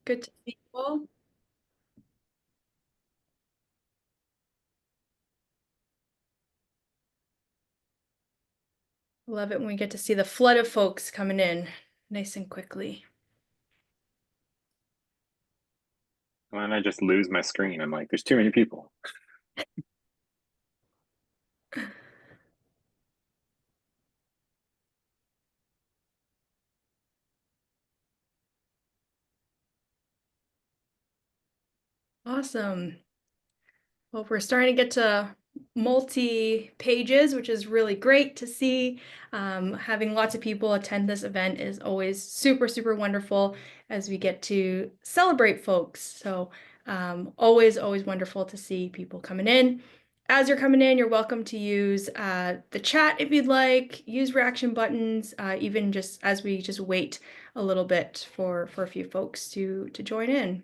Good to see you all. Love it when we get to see the flood of folks coming in nice and quickly. And then I just lose my screen. I'm like, there's too many people. Awesome. Well, we're starting to get to multi pages, which is really great to see. Having lots of people attend this event is always super, super wonderful as we get to celebrate folks. So, always wonderful to see people coming in. As you're coming in, you're welcome to use the chat if you'd like, use reaction buttons, even just as we just wait a little bit for a few folks to join in.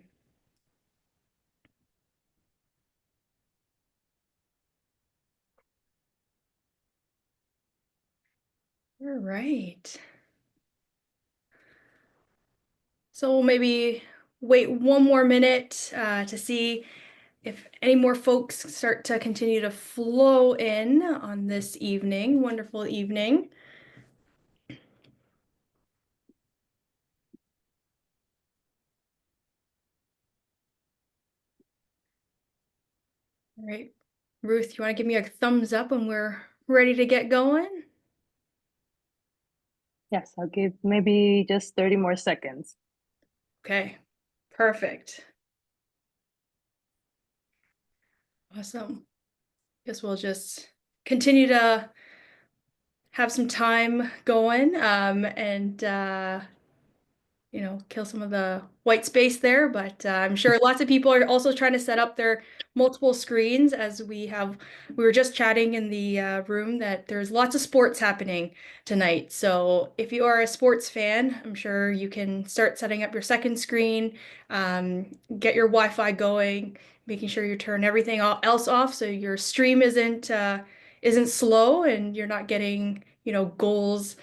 All right. So we'll maybe wait one more minute to see if any more folks start to continue to flow in on this evening, wonderful evening. All right. Ruth, you want to give me a thumbs up when we're ready to get going? Yes, I'll give maybe just 30 more seconds. Okay, perfect. Awesome. Guess we'll just continue to have some time going and kill some of the white space there. But I'm sure lots of people are also trying to set up their multiple screens as we were just chatting in the room that there's lots of sports happening tonight. So if you are a sports fan, I'm sure you can start setting up your second screen, get your Wi-Fi going, making sure you turn everything else off so your stream isn't slow and you're not getting, goals,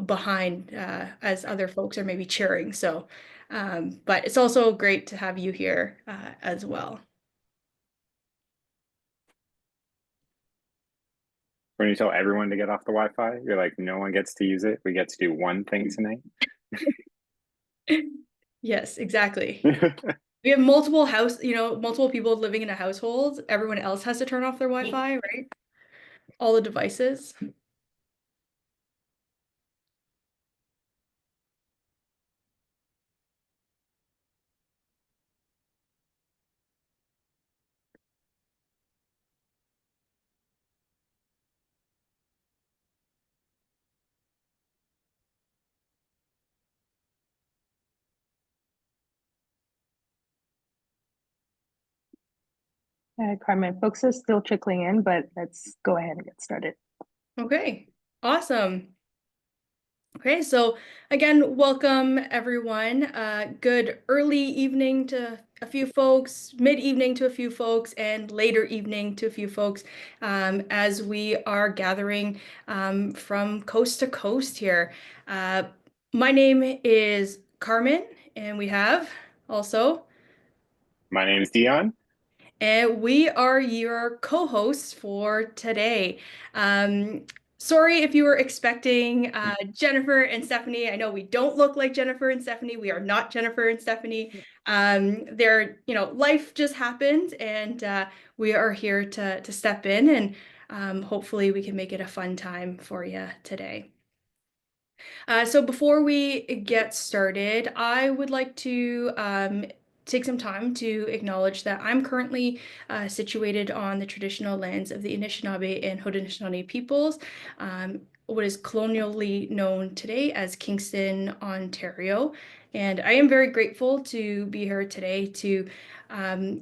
behind as other folks are maybe cheering. So, but it's also great to have you here as well. When you tell everyone to get off the Wi-Fi, you're like, no one gets to use it. We get to do one thing tonight. Yes, exactly. We have multiple people living in a household. Everyone else has to turn off their Wi-Fi, right? All the devices. Carmen, folks are still trickling in, but let's go ahead and get started. Okay, awesome. Okay, so again, welcome everyone. Good early evening to a few folks, mid-evening to a few folks, and later evening to a few folks as we are gathering from coast to coast here. Uh, my name is Carmen, and we have also. My name is Dion. And we are your co-hosts for today. Um, Sorry if you were expecting Jennifer and Stephanie. I know we don't look like Jennifer and Stephanie. We are not Jennifer and Stephanie. Life just happened, and we are here to step in, and hopefully we can make it a fun time for you today. So before we get started, I would like to take some time to acknowledge that I'm currently situated on the traditional lands of the Anishinaabe and Haudenosaunee peoples, what is colonially known today as Kingston, Ontario. And I am very grateful to be here today to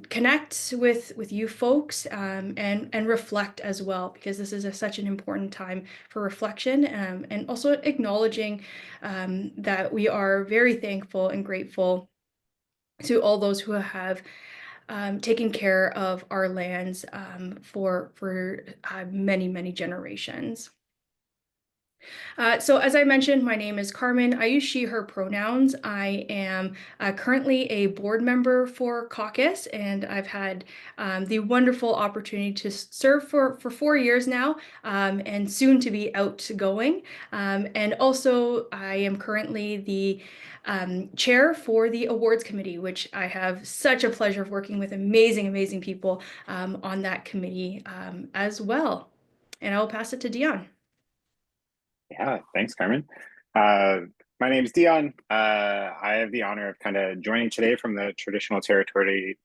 connect with you folks and reflect as well, because this is such an important time for reflection and also acknowledging that we are very thankful and grateful to all those who have taken care of our lands for many generations. So as I mentioned, my name is Carmen. I use she, her pronouns. I am currently a board member for CACUSS, and I've had the wonderful opportunity to serve for 4 years now, and soon to be outgoing. And also, I am currently the chair for the awards committee, which I have such a pleasure of working with amazing, amazing people on that committee as well. And I'll pass it to Dion. Yeah, thanks, Carmen. Uh, my name is Dion. I have the honor of kind of joining today from the traditional territories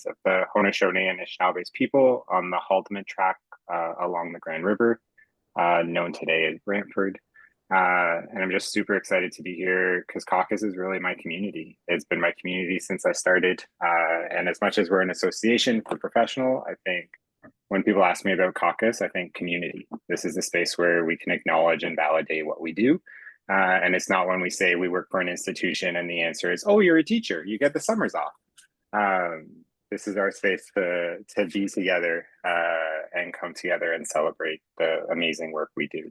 of the Haudenosaunee and Anishinaabeg people on the Haldimand Track along the Grand River, known today as Brantford. And I'm just super excited to be here because CACUSS is really my community. It's been my community since I started. And as much as we're an association for professional, I think when people ask me about CACUSS, I think community. This is a space where we can acknowledge and validate what we do. And it's not when we say we work for an institution and the answer is, oh, you're a teacher, you get the summers off. This is our space to be together and come together and celebrate the amazing work we do.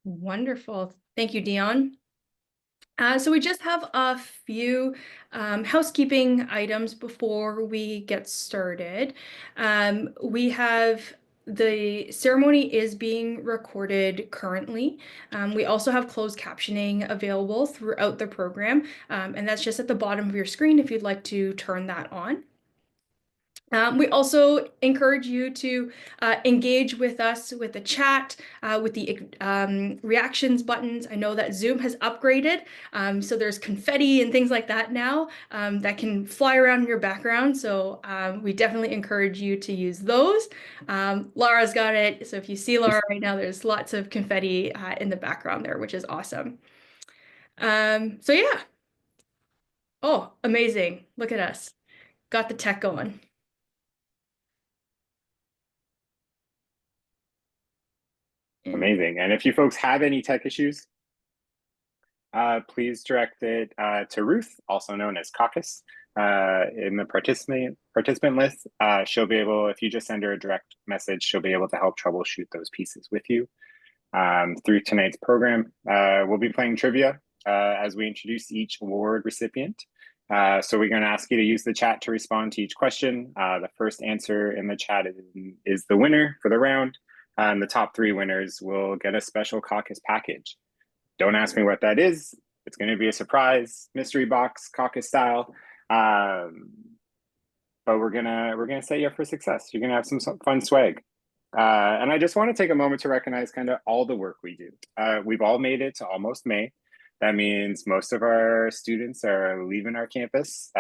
Wonderful. Thank you, Dion. So we just have a few housekeeping items before we get started. We have the ceremony is being recorded currently. We also have closed captioning available throughout the program, and that's just at the bottom of your screen if you'd like to turn that on. We also encourage you to engage with us with the chat, with the reactions buttons. I know that Zoom has upgraded, so there's confetti and things like that now that can fly around in your background. So we definitely encourage you to use those. Laura's got it. So if you see Laura right now, there's lots of confetti in the background there, which is awesome. So yeah. Oh, amazing. Look at us. Got the tech going. Amazing. And if you folks have any tech issues, please direct it to Ruth, also known as CACUSS, in the participant list. She'll be able, if you just send her a direct message, she'll be able to help troubleshoot those pieces with you. Through tonight's program, we'll be playing trivia as we introduce each award recipient. So we're going to ask you to use the chat to respond to each question. The first answer in the chat is the winner for the round. And the top 3 winners will get a special CACUSS package. Don't ask me what that is. It's going to be a surprise, mystery box, CACUSS style. But we're gonna set you up for success. You're gonna have some fun swag. And I just want to take a moment to recognize kind of all the work we do. We've all made it to almost May. That means most of our students are leaving our campus,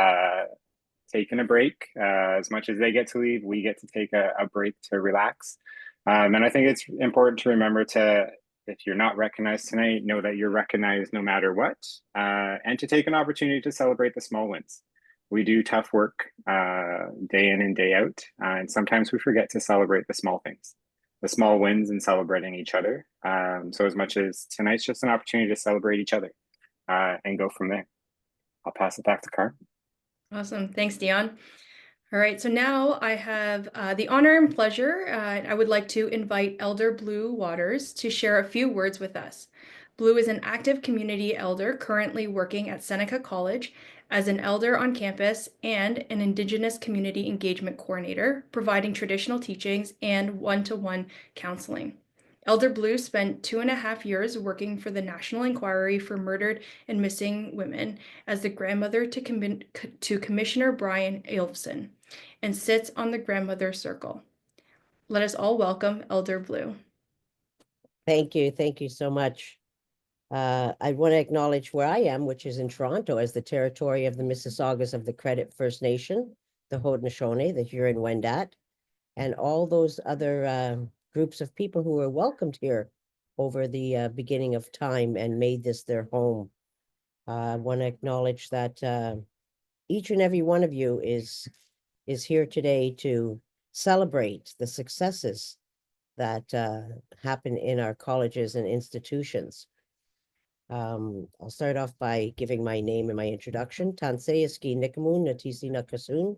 taking a break. As much as they get to leave, we get to take a break to relax. And I think it's important to remember to, if you're not recognized tonight, know that you're recognized no matter what, and to take an opportunity to celebrate the small wins. We do tough work day in and day out, and sometimes we forget to celebrate the small things, the small wins, and celebrating each other. So as much as tonight's just an opportunity to celebrate each other and go from there. I'll pass it back to Carmen. Awesome. Thanks, Dion. All right, so now I have the honor and pleasure. I would like to invite Elder Blue Waters to share a few words with us. Blue is an active community elder currently working at Seneca College as an elder on campus and an Indigenous community engagement coordinator, providing traditional teachings and one-to-one counseling. Elder Blue spent 2.5 years working for the National Inquiry for Murdered and Missing Women as the grandmother to Commissioner Brian Ilveson, and sits on the Grandmother Circle. Let us all welcome Elder Blue. Thank you. Thank you so much. I want to acknowledge where I am, which is in Toronto, as the territory of the Mississaugas of the Credit First Nation, the Haudenosaunee, the Huron-Wendat, and all those other groups of people who were welcomed here over the beginning of time and made this their home. I want to acknowledge that each and every one of you is here today to celebrate the successes that happen in our colleges and institutions. I'll start off by giving my name and my introduction. Tansei Iski Nikamun Natisi Nakasun,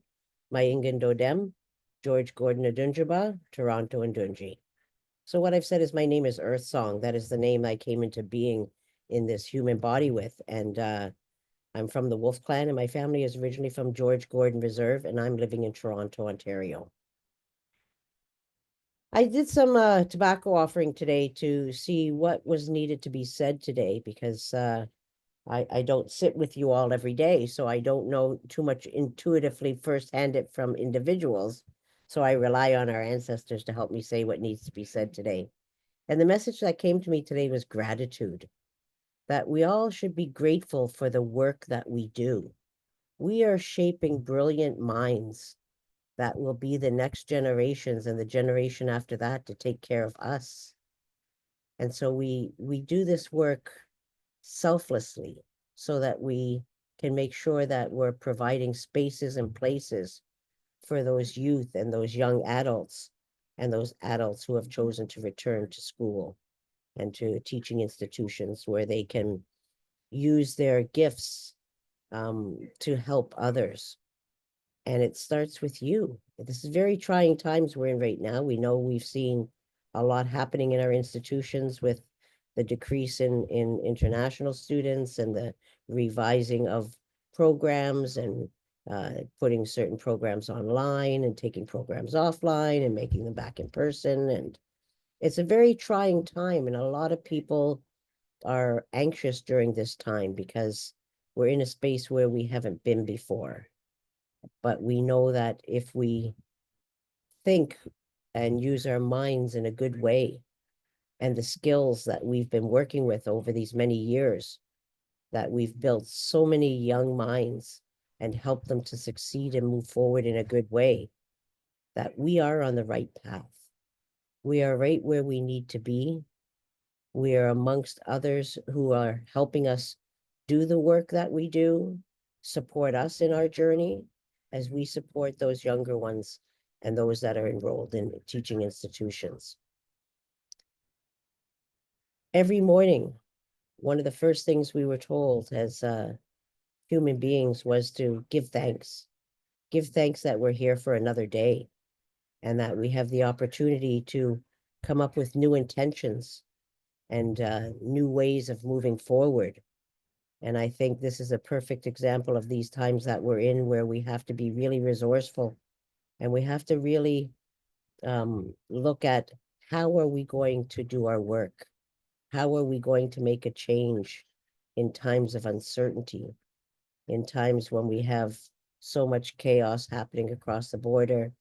Maingan Dodem, George Gordon Adunjaba, Toronto and Dunji. So what I've said is my name is Earth Song. That is the name I came into being in this human body with. And I'm from the Wolf Clan, and my family is originally from George Gordon Reserve, and I'm living in Toronto, Ontario. I did some tobacco offering today to see what was needed to be said today, because I don't sit with you all every day, so I don't know too much intuitively firsthand it from individuals. So I rely on our ancestors to help me say what needs to be said today. And the message that came to me today was gratitude, that we all should be grateful for the work that we do. We are shaping brilliant minds that will be the next generations and the generation after that to take care of us. And so we do this work selflessly so that we can make sure that we're providing spaces and places for those youth and those young adults and those adults who have chosen to return to school and to teaching institutions where they can use their gifts to help others. And it starts with you. This is very trying times we're in right now. We know we've seen a lot happening in our institutions with the decrease in international students and the revising of programs and putting certain programs online and taking programs offline and making them back in person. And it's a very trying time. And a lot of people are anxious during this time because we're in a space where we haven't been before. But we know that if we think and use our minds in a good way and the skills that we've been working with over these many years, that we've built so many young minds and helped them to succeed and move forward in a good way, that we are on the right path. We are right where we need to be. We are amongst others who are helping us do the work that we do, support us in our journey as we support those younger ones and those that are enrolled in teaching institutions. Every morning, one of the first things we were told as human beings was to give thanks. Give thanks that we're here for another day and that we have the opportunity to come up with new intentions and new ways of moving forward. And I think this is a perfect example of these times that we're in, where we have to be really resourceful and we have to really look at how are we going to do our work? How are we going to make a change in times of uncertainty, in times when we have so much chaos happening across the border?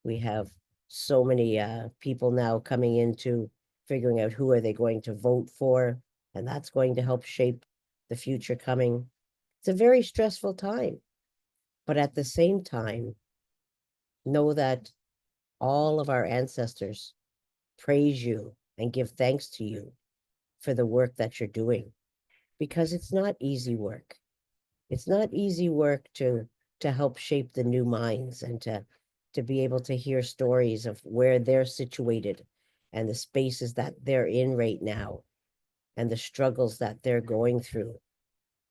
We have so many people now coming into figuring out who are they going to vote for, and that's going to help shape the future coming. It's a very stressful time, but at the same time, know that all of our ancestors praise you and give thanks to you for the work that you're doing, because it's not easy work. It's not easy work to help shape the new minds and to be able to hear stories of where they're situated and the spaces that they're in right now and the struggles that they're going through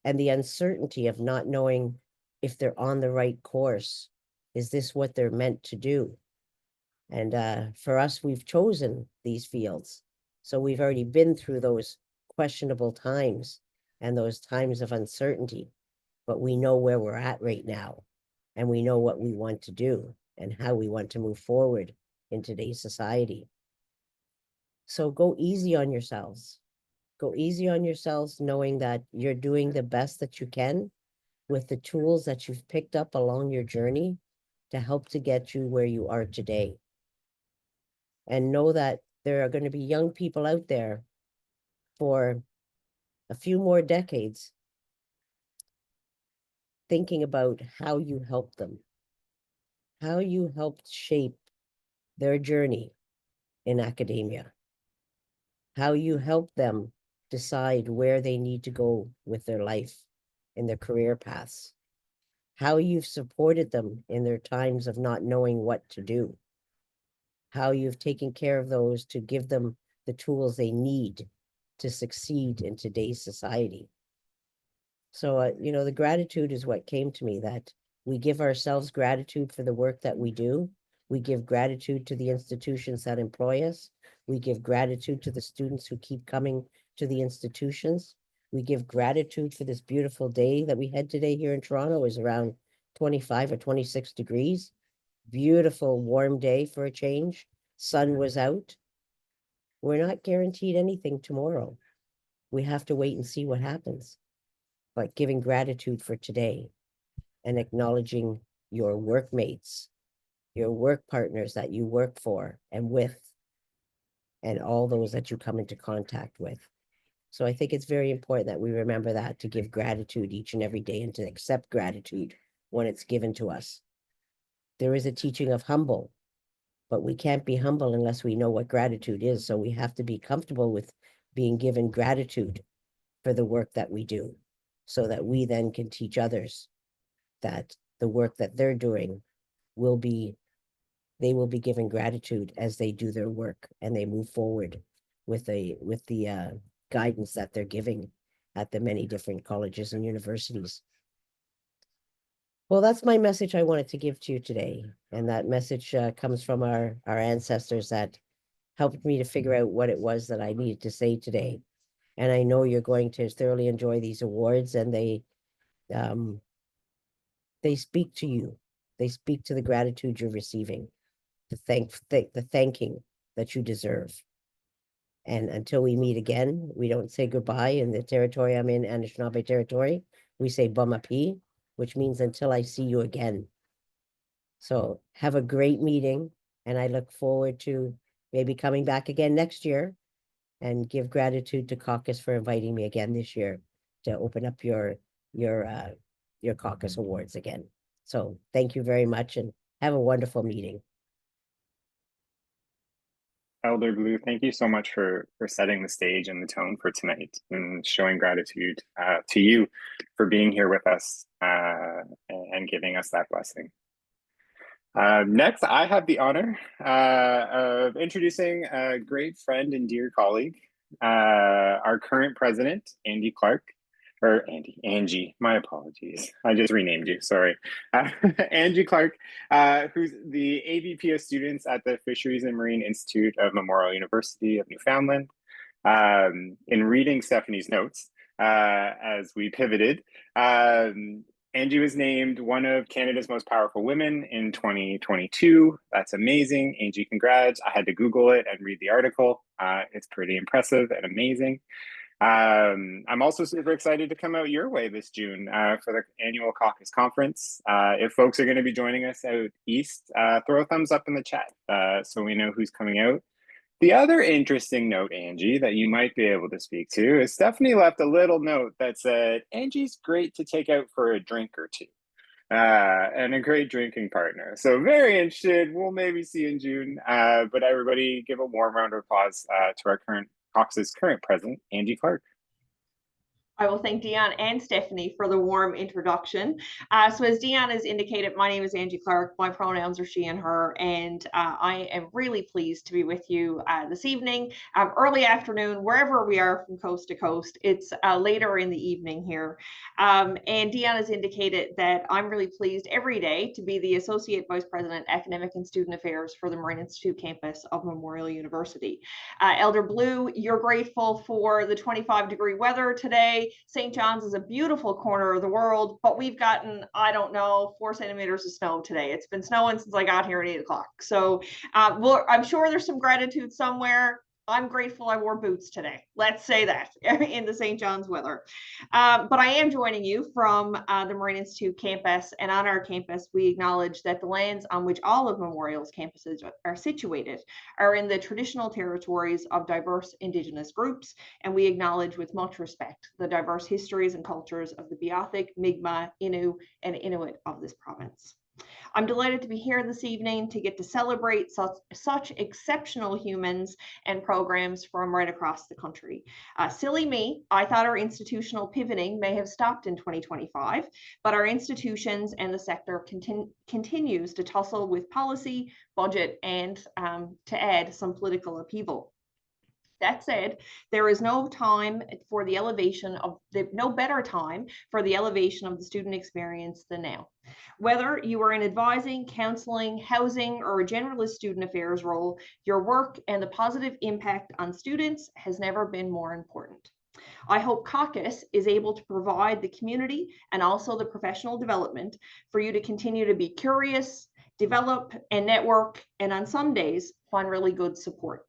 and the uncertainty of not knowing if they're on the right course. Is this what they're meant to do? And for us, we've chosen these fields. So we've already been through those questionable times and those times of uncertainty, but we know where we're at right now. And we know what we want to do and how we want to move forward in today's society. So go easy on yourselves. Go easy on yourselves, knowing that you're doing the best that you can with the tools that you've picked up along your journey to help to get you where you are today. And know that there are going to be young people out there for a few more decades thinking about how you helped them, how you helped shape their journey in academia, how you helped them decide where they need to go with their life in their career paths, how you've supported them in their times of not knowing what to do, how you've taken care of those to give them the tools they need to succeed in today's society. So, the gratitude is what came to me, that we give ourselves gratitude for the work that we do, We give gratitude to the institutions that employ us. We give gratitude to the students who keep coming to the institutions. We give gratitude for this beautiful day that we had today here in Toronto. It was around 25 or 26 degrees. Beautiful warm day for a change. Sun was out. We're not guaranteed anything tomorrow. We have to wait and see what happens. But giving gratitude for today and acknowledging your workmates, your work partners that you work for and with, and all those that you come into contact with. So I think it's very important that we remember that, to give gratitude each and every day and to accept gratitude when it's given to us. There is a teaching of humble, but we can't be humble unless we know what gratitude is. So we have to be comfortable with being given gratitude for the work that we do, so that we then can teach others that the work that they're doing will be, they will be given gratitude as they do their work and they move forward with the guidance that they're giving at the many different colleges and universities. Well, that's my message I wanted to give to you today. And that message comes from our ancestors that helped me to figure out what it was that I needed to say today. And I know you're going to thoroughly enjoy these awards, and they speak to you. They speak to the gratitude you're receiving, the thanking that you deserve. And until we meet again, we don't say goodbye in the territory I'm in, Anishinaabe territory. We say Bumapi, which means until I see you again. So have a great meeting, and I look forward to maybe coming back again next year, and give gratitude to CACUSS for inviting me again this year to open up your CACUSS Awards again. So thank you very much, and have a wonderful meeting. Elder Blue, thank you so much for setting the stage and the tone for tonight, and showing gratitude to you for being here with us and giving us that blessing. Next, I have the honor of introducing a great friend and dear colleague, our current president, Andy Clark. Or Angie, my apologies. I just renamed you, sorry. Angie Clark, who's the AVP of Students at the Fisheries and Marine Institute of Memorial University of Newfoundland. In reading Stephanie's notes, as we pivoted, Angie was named one of Canada's most powerful women in 2022. That's amazing. Angie, congrats. I had to Google it and read the article. It's pretty impressive and amazing. I'm also super excited to come out your way this June for the annual CACUSS conference. If folks are going to be joining us out east, throw a thumbs up in the chat so we know who's coming out. The other interesting note, Angie, that you might be able to speak to is Stephanie left a little note that said, Angie's great to take out for a drink or two. And a great drinking partner. So very interested. We'll maybe see you in June. But everybody give a warm round of applause to our CACUSS's current president, Angie Clark. I will thank Deanne and Stephanie for the warm introduction. So as Deanne has indicated, my name is Angie Clark. My pronouns are she and her, and I am really pleased to be with you this evening, early afternoon, wherever we are from coast to coast. It's later in the evening here. And Deanne has indicated that I'm really pleased every day to be the Associate Vice President, Academic and Student Affairs for the Marine Institute campus of Memorial University. Elder Blue, you're grateful for the 25-degree weather today. St. John's is a beautiful corner of the world, but we've gotten, I don't know, 4 centimeters of snow today. It's been snowing since I got here at 8 o'clock. So I'm sure there's some gratitude somewhere. I'm grateful I wore boots today. Let's say that in the St. John's weather. But I am joining you from the Marine Institute campus, and on our campus, we acknowledge that the lands on which all of Memorial's campuses are situated are in the traditional territories of diverse Indigenous groups, and we acknowledge with much respect the diverse histories and cultures of the Beothuk, Mi'kmaq, Innu, and Inuit of this province. I'm delighted to be here this evening to get to celebrate such exceptional humans and programs from right across the country. Silly me, I thought our institutional pivoting may have stopped in 2025, but our institutions and the sector continues to tussle with policy, budget, and to add some political upheaval. That said, there is no time for the elevation of no better time for the elevation of the student experience than now. Whether you are in advising, counseling, housing, or a generalist student affairs role, your work and the positive impact on students has never been more important. I hope CACUSS is able to provide the community and also the professional development for you to continue to be curious, develop, and network, and on some days, find really good support.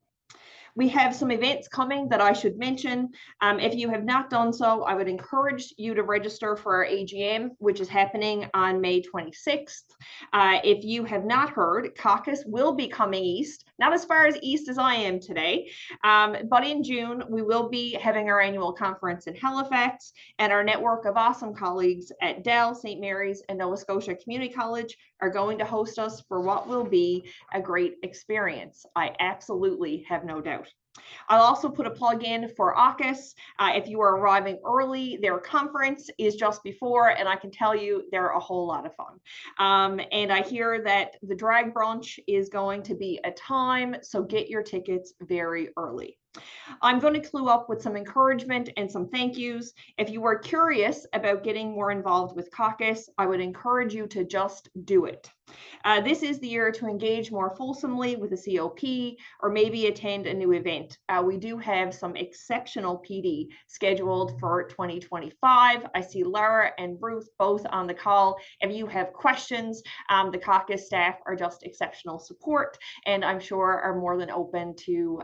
We have some events coming that I should mention. If you have not done so, I would encourage you to register for our AGM, which is happening on May 26th. If you have not heard, CACUSS will be coming east, not as far as east as I am today, but in June, we will be having our annual conference in Halifax, and our network of awesome colleagues at Dell, St. Mary's, and Nova Scotia Community College are going to host us for what will be a great experience. I absolutely have no doubt. I'll also put a plug in for CACUSS. If you are arriving early, their conference is just before, and I can tell you they're a whole lot of fun. And I hear that the drag brunch is going to be a time, so get your tickets very early. I'm going to clue up with some encouragement and some thank yous. If you are curious about getting more involved with CACUSS, I would encourage you to just do it. This is the year to engage more fulsomely with the COP or maybe attend a new event. We do have some exceptional PD scheduled for 2025. I see Laura and Ruth both on the call. If you have questions, the CACUSS staff are just exceptional support, and I'm sure are more than open to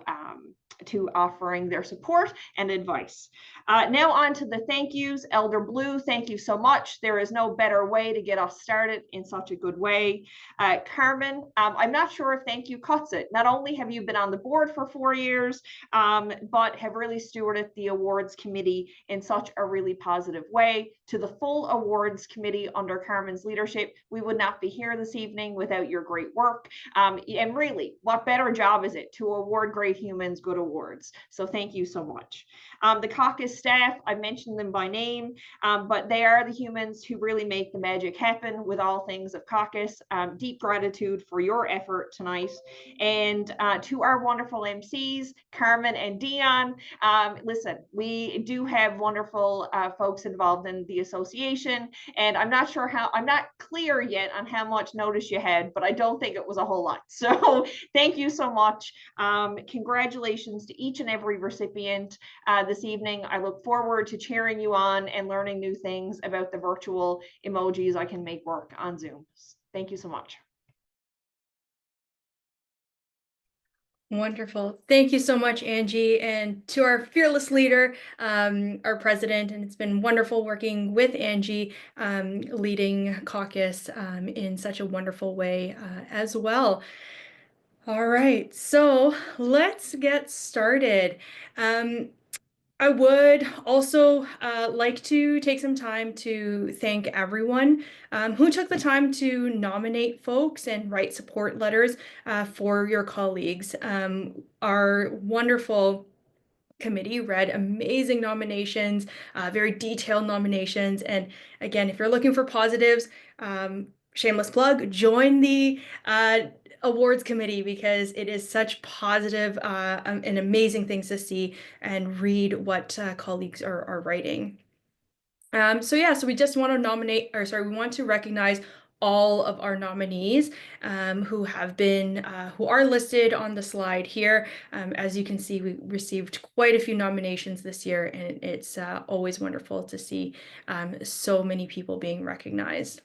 offering their support and advice. Now on to the thank yous. Elder Blue, thank you so much. There is no better way to get us started in such a good way. Carmen, I'm not sure if thank you cuts it. Not only have you been on the board for 4 years, but have really stewarded the awards committee in such a really positive way. To the full awards committee under Carmen's leadership, we would not be here this evening without your great work. And really, what better job is it to award great humans good awards? So thank you so much. The CACUSS staff, I mentioned them by name, but they are the humans who really make the magic happen with all things of CACUSS. Deep gratitude for your effort tonight. And to our wonderful MCs, Carmen and Dion, listen, we do have wonderful folks involved in the association, and I'm not clear yet on how much notice you had, but I don't think it was a whole lot. So thank you so much. Congratulations to each and every recipient this evening. I look forward to cheering you on and learning new things about the virtual emojis I can make work on Zoom. Thank you so much. Wonderful. Thank you so much, Angie, and to our fearless leader, our president, and it's been wonderful working with Angie, leading CACUSS in such a wonderful way as well. All right, so let's get started. I would also like to take some time to thank everyone who took the time to nominate folks and write support letters for your colleagues. Our wonderful committee read amazing nominations, very detailed nominations. And again, if you're looking for positives, shameless plug, join the awards committee because it is such positive and amazing things to see and read what colleagues are writing. So we just want to we want to recognize all of our nominees who are listed on the slide here. As you can see, we received quite a few nominations this year, and it's always wonderful to see so many people being recognized.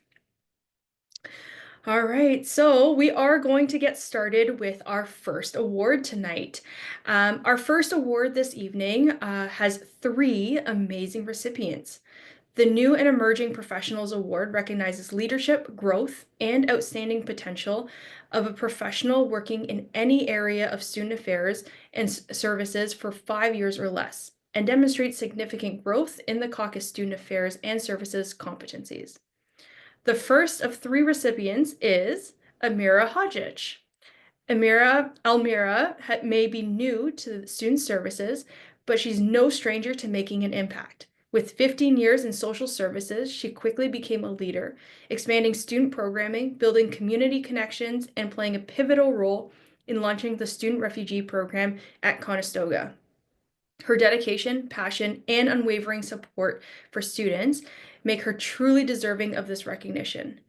All right, so we are going to get started with our first award tonight. Our first award this evening has 3 amazing recipients. The New and Emerging Professionals Award recognizes leadership, growth, and outstanding potential of a professional working in any area of student affairs and services for 5 years or less, and demonstrates significant growth in the CACUSS student affairs and services competencies. The first of 3 recipients is Amira Hodgich. Almira may be new to student services, but she's no stranger to making an impact. With 15 years in social services, she quickly became a leader, expanding student programming, building community connections, and playing a pivotal role in launching the Student Refugee Program at Conestoga. Her dedication, passion, and unwavering support for students make her truly deserving of this recognition.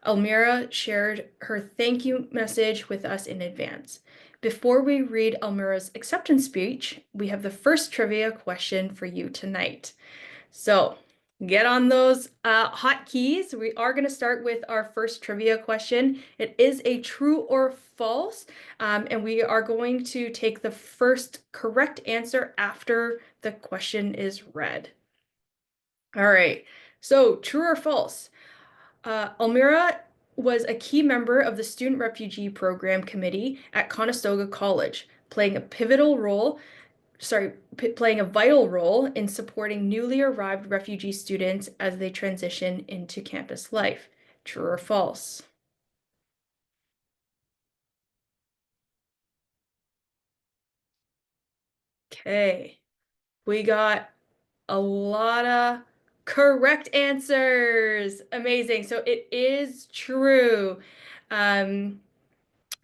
Almira shared her thank you message with us in advance. Before we read Almira's acceptance speech, we have the first trivia question for you tonight. So get on those hotkeys. We are going to start with our first trivia question. It is a true or false, and we are going to take the first correct answer after the question is read. All right, so true or false? Almira was a key member of the Student Refugee Program Committee at Conestoga College, playing a vital role in supporting newly arrived refugee students as they transition into campus life. True or false? Okay, we got a lot of correct answers. Amazing. So it is true. Um,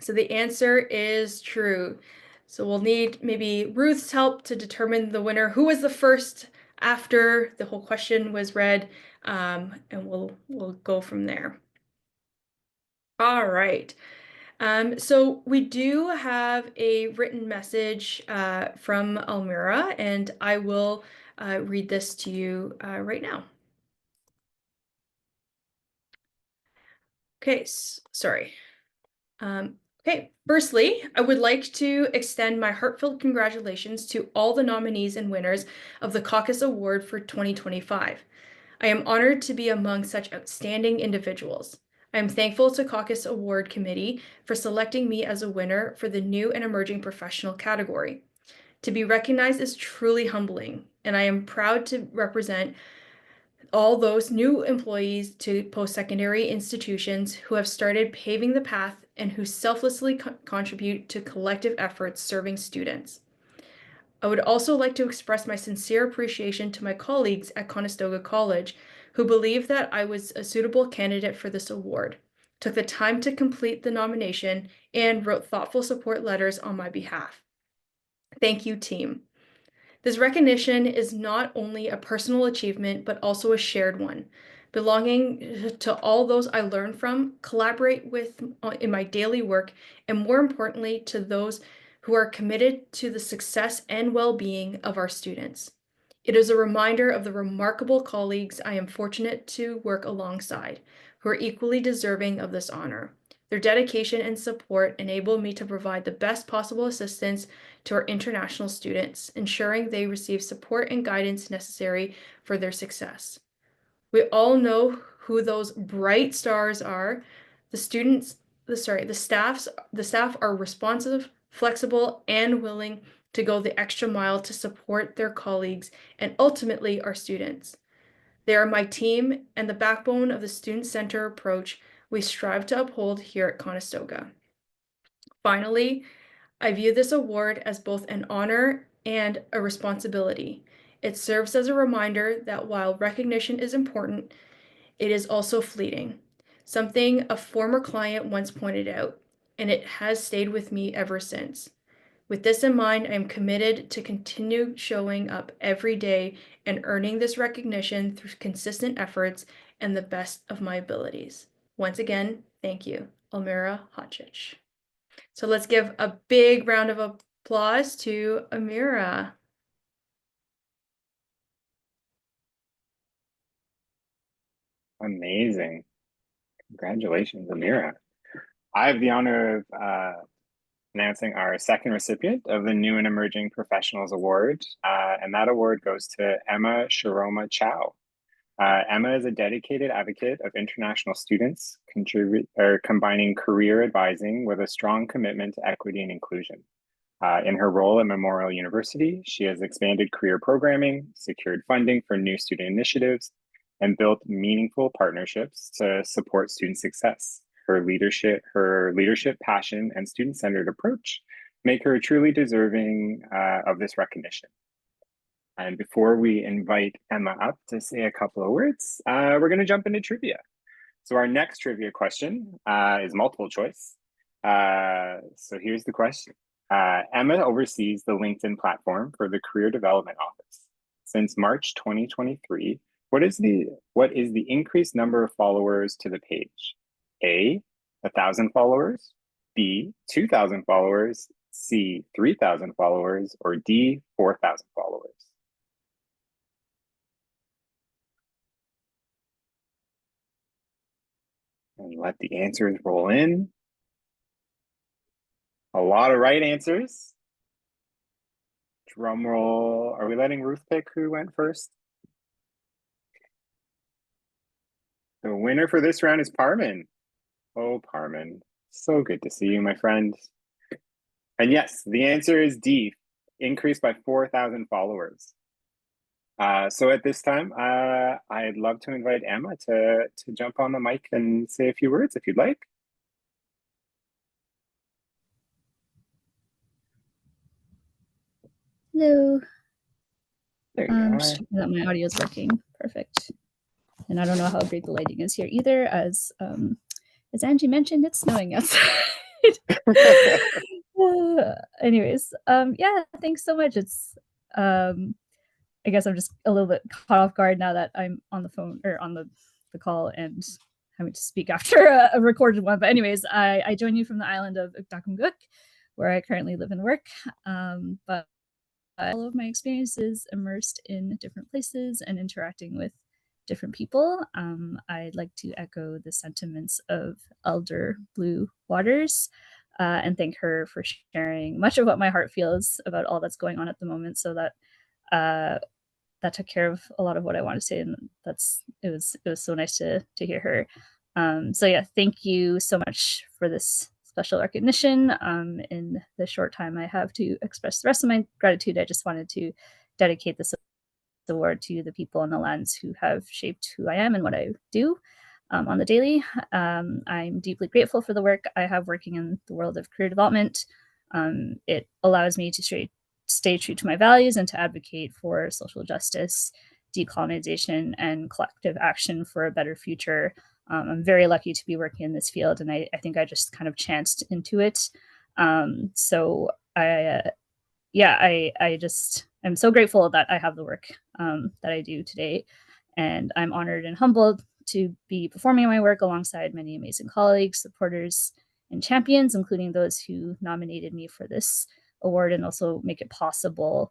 so the answer is true. So we'll need maybe Ruth's help to determine the winner. Who was the first after the whole question was read? And we'll go from there. All right. So we do have a written message from Almira, and I will read this to you right now. Okay, sorry. Okay, firstly, I would like to extend my heartfelt congratulations to all the nominees and winners of the CACUSS Award for 2025. I am honored to be among such outstanding individuals. I am thankful to CACUSS Award Committee for selecting me as a winner for the new and emerging professional category. To be recognized is truly humbling, and I am proud to represent all those new employees to post-secondary institutions who have started paving the path and who selflessly contribute to collective efforts serving students. I would also like to express my sincere appreciation to my colleagues at Conestoga College who believed that I was a suitable candidate for this award, took the time to complete the nomination, and wrote thoughtful support letters on my behalf. Thank you, team. This recognition is not only a personal achievement, but also a shared one, belonging to all those I learn from, collaborate with in my daily work, and more importantly, to those who are committed to the success and well-being of our students. It is a reminder of the remarkable colleagues I am fortunate to work alongside, who are equally deserving of this honor. Their dedication and support enable me to provide the best possible assistance to our international students, ensuring they receive support and guidance necessary for their success. We all know who those bright stars are. The staff are responsive, flexible, and willing to go the extra mile to support their colleagues and ultimately our students. They are my team and the backbone of the student-centered approach we strive to uphold here at Conestoga. Finally, I view this award as both an honor and a responsibility. It serves as a reminder that while recognition is important, it is also fleeting, something a former client once pointed out, and it has stayed with me ever since. With this in mind, I am committed to continue showing up every day and earning this recognition through consistent efforts and the best of my abilities. Once again, thank you, Almira Hotchich. So let's give a big round of applause to Almira. Amazing. Congratulations, Amira. I have the honor of announcing our second recipient of the New and Emerging Professionals Award, and that award goes to Emma Sharoma Chow. Emma is a dedicated advocate of international students, combining career advising with a strong commitment to equity and inclusion. In her role at Memorial University, she has expanded career programming, secured funding for new student initiatives, and built meaningful partnerships to support student success. Her leadership, passion, and student-centered approach make her truly deserving of this recognition. And before we invite Emma up to say a couple of words, we're going to jump into trivia. So our next trivia question is multiple choice. So here's the question. Emma oversees the LinkedIn platform for the Career Development Office. Since March 2023, what is the increased number of followers to the page? A, 1,000 followers, B, 2,000 followers, C, 3,000 followers, or D, 4,000 followers? And let the answers roll in. A lot of right answers. Drum roll. Are we letting Ruth pick who went first? The winner for this round is Parman. Oh, Parman. So good to see you, my friend. And yes, the answer is D, increased by 4,000 followers. So at this time, I'd love to invite Emma to jump on the mic and say a few words if you'd like. Hello. There you are. Just checking that my audio is working. Perfect. And I don't know how great the lighting is here either. As Angie mentioned, it's snowing outside. Anyways, yeah, thanks so much. It's I guess I'm just a little bit caught off guard now that I'm on the phone or on the call and having to speak after a recorded one. But anyways, I join you from the island of Uktakunguk, where I currently live and work. But all of my experiences immersed in different places and interacting with different people. I'd like to echo the sentiments of Elder Blue Waters and thank her for sharing much of what my heart feels about all that's going on at the moment, so that that took care of a lot of what I want to say, and it was so nice to hear her. So yeah, thank you so much for this special recognition. In the short time I have to express the rest of my gratitude, I just wanted to dedicate this award to the people on the lands who have shaped who I am and what I do on the daily. I'm deeply grateful for the work I have working in the world of career development. It allows me to stay true to my values and to advocate for social justice, decolonization, and collective action for a better future. I'm very lucky to be working in this field, and I think I just kind of chanced into it. So I just am so grateful that I have the work that I do today, and I'm honored and humbled to be performing my work alongside many amazing colleagues, supporters, and champions, including those who nominated me for this award and also make it possible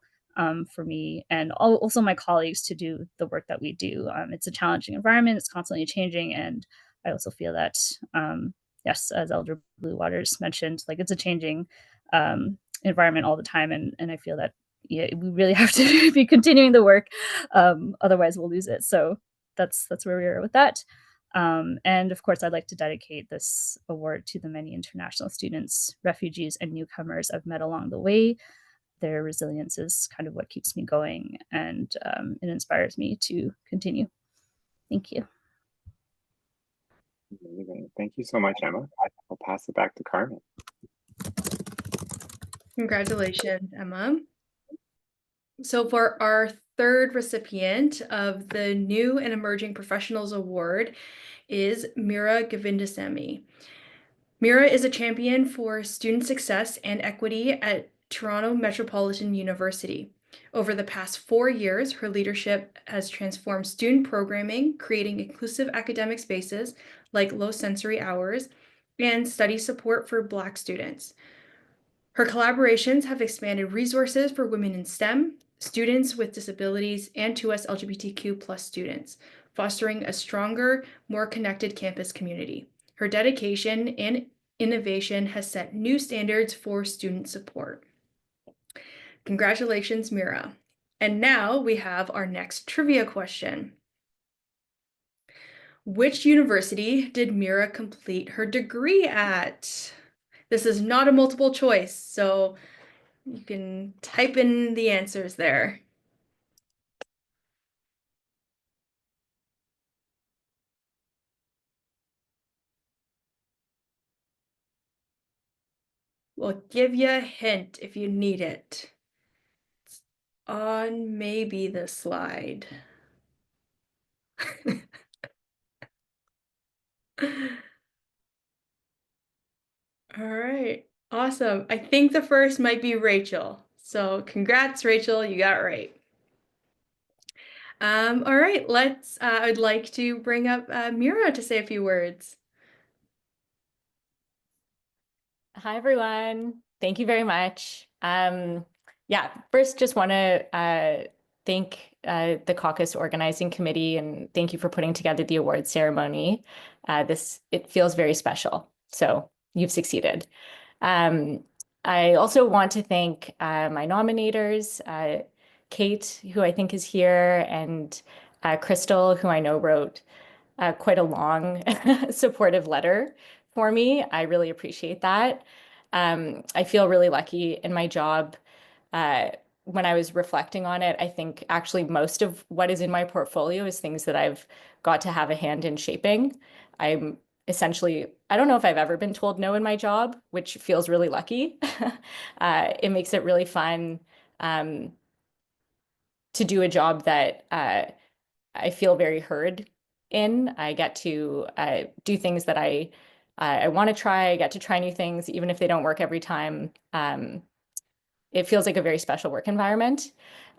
for me and also my colleagues to do the work that we do. It's a challenging environment, it's constantly changing, and I also feel that, yes, as Elder Blue Waters mentioned, like it's a changing environment all the time, and I feel that we really have to be continuing the work, otherwise we'll lose it. So that's where we are with that. And of course, I'd like to dedicate this award to the many international students, refugees, and newcomers I've met along the way. Their resilience is kind of what keeps me going, and it inspires me to continue. Thank you. Amazing. Thank you so much, Emma. I'll pass it back to Carmen. Congratulations, Emma. So for our third recipient of the New and Emerging Professionals Award is Mira Govindasamy. Mira is a champion for student success and equity at Toronto Metropolitan University. Over the past 4 years, her leadership has transformed student programming, creating inclusive academic spaces like low sensory hours and study support for Black students. Her collaborations have expanded resources for women in STEM, students with disabilities, and to us LGBTQ+ students, fostering a stronger, more connected campus community. Her dedication and innovation has set new standards for student support. Congratulations, Mira. And now we have our next trivia question. Which university did Mira complete her degree at? This is not a multiple choice, so you can type in the answers there. We'll give you a hint if you need it. It's on maybe the slide. All right, awesome. Awesome. I think the first might be Rachel. So congrats, Rachel, you got it right. All right, I'd like to bring up Mira to say a few words. Hi, everyone. Thank you very much. Yeah, first, just want to thank the caucus organizing committee and thank you for putting together the award ceremony. It feels very special. So you've succeeded. I also want to thank my nominators, Kate, who I think is here, and Crystal, who I know wrote quite a long supportive letter for me. I really appreciate that. I feel really lucky in my job. When I was reflecting on it, I think actually most of what is in my portfolio is things that I've got to have a hand in shaping. I'm essentially, I don't know if I've ever been told no in my job, which feels really lucky. It makes it really fun to do a job that I feel very heard in. I get to do things that I want to try. I get to try new things, even if they don't work every time. It feels like a very special work environment.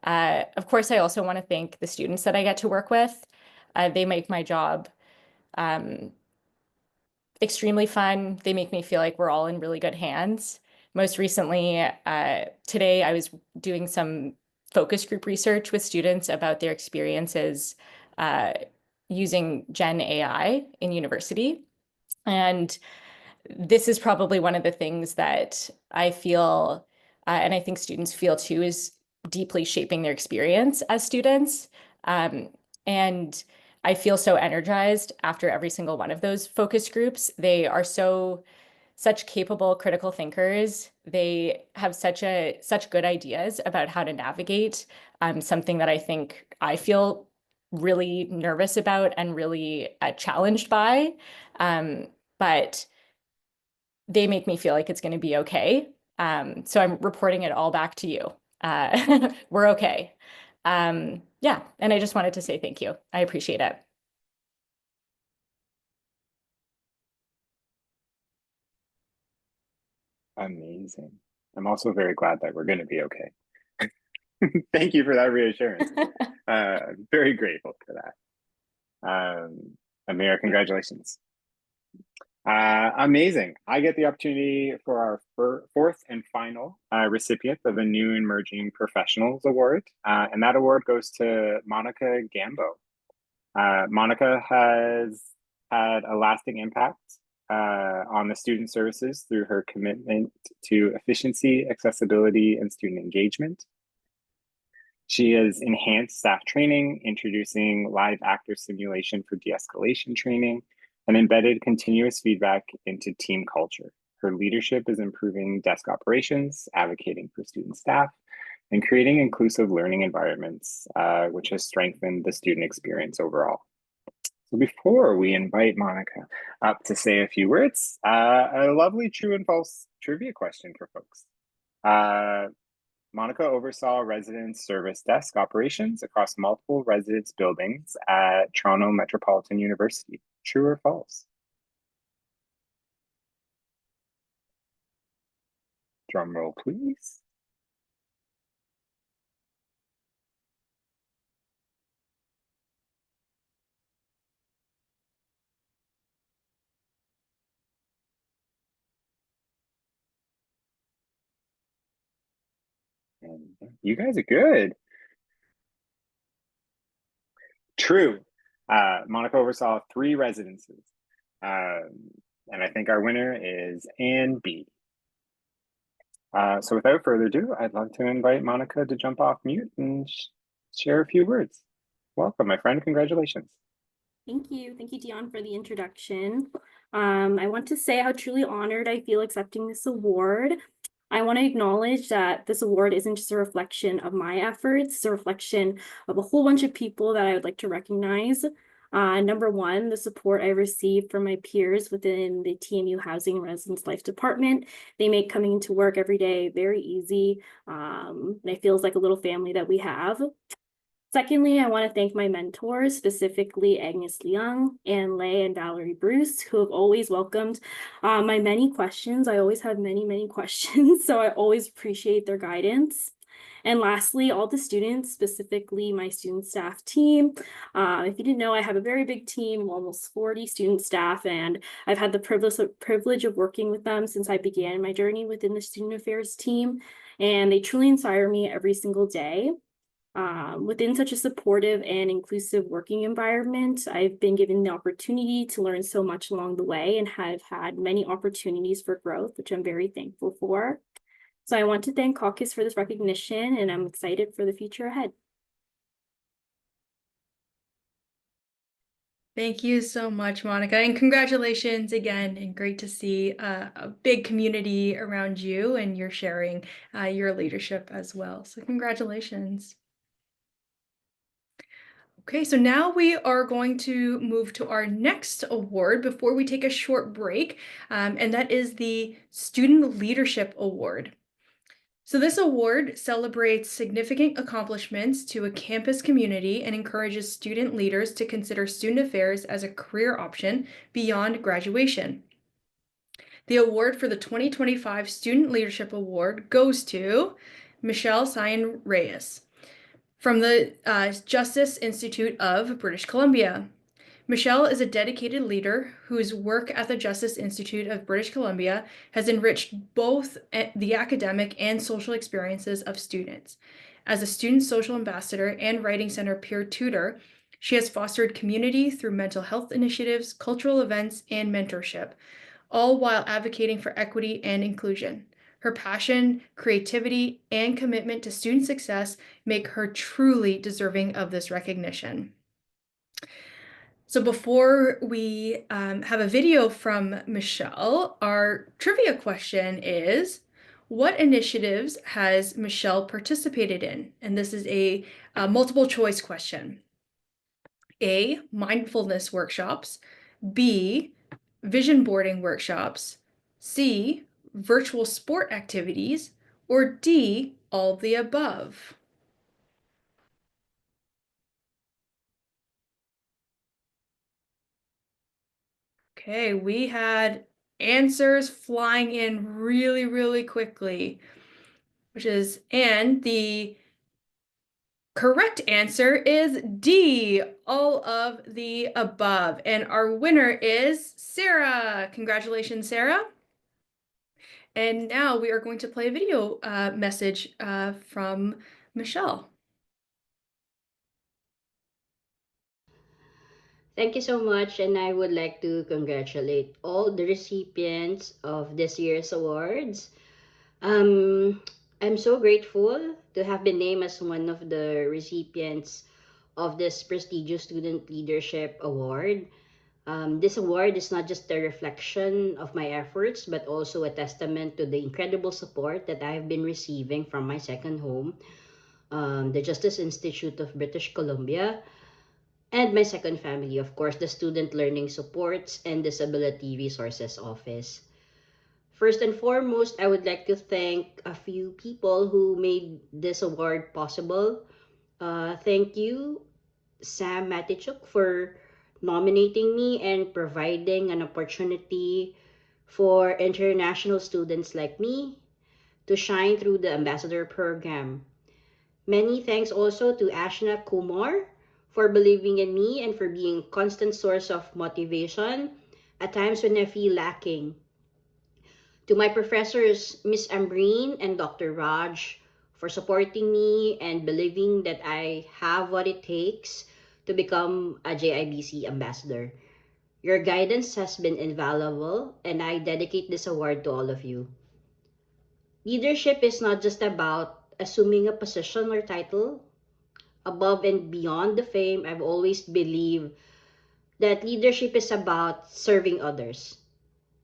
Of course, I also want to thank the students that I get to work with. They make my job extremely fun. They make me feel like we're all in really good hands. Most recently, today, I was doing some focus group research with students about their experiences using Gen AI in university. And this is probably one of the things that I feel, and I think students feel too, is deeply shaping their experience as students. And I feel so energized after every single one of those focus groups. They are such capable critical thinkers. They have such good ideas about how to navigate something that I think I feel really nervous about and really challenged by. But they make me feel like it's going to be okay. So I'm reporting it all back to you. We're okay. Yeah, and I just wanted to say thank you. I appreciate it. Amazing. I'm also very glad that we're going to be okay. Thank you for that reassurance. Very grateful for that. Amira, congratulations. Amazing. I get the opportunity for our fourth and final recipient of the New Emerging Professionals Award. And that award goes to Monica Gambo. Monica has had a lasting impact on the student services through her commitment to efficiency, accessibility, and student engagement. She has enhanced staff training, introducing live actor simulation for de-escalation training, and embedded continuous feedback into team culture. Her leadership is improving desk operations, advocating for student staff, and creating inclusive learning environments, which has strengthened the student experience overall. So before we invite Monica up to say a few words, a lovely true and false trivia question for folks. Monica oversaw residence service desk operations across multiple residence buildings at Toronto Metropolitan University. True or false? Drum roll, please. And you guys are good. True. Monica oversaw 3 residences. And I think our winner is Anne B. So without further ado, I'd love to invite Monica to jump off mute and share a few words. Welcome, my friend. Congratulations. Thank you. Thank you, Dion, for the introduction. I want to say how truly honored I feel accepting this award. I want to acknowledge that this award isn't just a reflection of my efforts, it's a reflection of a whole bunch of people that I would like to recognize. Number one, the support I received from my peers within the TMU Housing and Residence Life Department. They make coming into work every day very easy. And it feels like a little family that we have. Secondly, I want to thank my mentors, specifically Agnes Leung, Anne Lay, and Valerie Bruce, who have always welcomed my many questions. I always have many, many questions, so I always appreciate their guidance. And lastly, all the students, specifically my student staff team. If you didn't know, I have a very big team of almost 40 student staff, and I've had the privilege of working with them since I began my journey within the student affairs team, and they truly inspire me every single day. Within such a supportive and inclusive working environment, I've been given the opportunity to learn so much along the way and have had many opportunities for growth, which I'm very thankful for. So I want to thank CACUSS for this recognition, and I'm excited for the future ahead. Thank you so much, Monica, and congratulations again, and great to see a big community around you, and you're sharing your leadership as well. So congratulations. Okay, so now we are going to move to our next award before we take a short break, and that is the Student Leadership Award. So this award celebrates significant accomplishments to a campus community and encourages student leaders to consider student affairs as a career option beyond graduation. The award for the 2025 Student Leadership Award goes to Michelle Cyan Reyes from the Justice Institute of British Columbia. Michelle is a dedicated leader whose work at the Justice Institute of British Columbia has enriched both the academic and social experiences of students. As a student social ambassador and Writing Center peer tutor, she has fostered community through mental health initiatives, cultural events, and mentorship, all while advocating for equity and inclusion. Her passion, creativity, and commitment to student success make her truly deserving of this recognition. So before we have a video from Michelle, our trivia question is, what initiatives has Michelle participated in? And this is a multiple choice question. A, mindfulness workshops. B, vision boarding workshops. C, virtual sport activities. Or D, all of the above. Okay, we had answers flying in really, really quickly, and the correct answer is D, all of the above. And our winner is Sarah. Congratulations, Sarah. And now we are going to play a video message from Michelle. Thank you so much, and I would like to congratulate all the recipients of this year's awards. I'm so grateful to have been named as one of the recipients of this prestigious Student Leadership Award. This award is not just a reflection of my efforts, but also a testament to the incredible support that I've been receiving from my second home, the Justice Institute of British Columbia, and my second family, of course, the Student Learning Supports and Disability Resources Office. First and foremost, I would like to thank a few people who made this award possible. Thank you, Sam Matichuk, for nominating me and providing an opportunity for international students like me to shine through the ambassador program. Many thanks also to Ashna Kumar for believing in me and for being a constant source of motivation at times when I feel lacking. To my professors, Miss Ambreen and Dr. Raj, for supporting me and believing that I have what it takes to become a JIBC ambassador. Your guidance has been invaluable, and I dedicate this award to all of you. Leadership is not just about assuming a position or title. Above and beyond the fame, I've always believed that leadership is about serving others.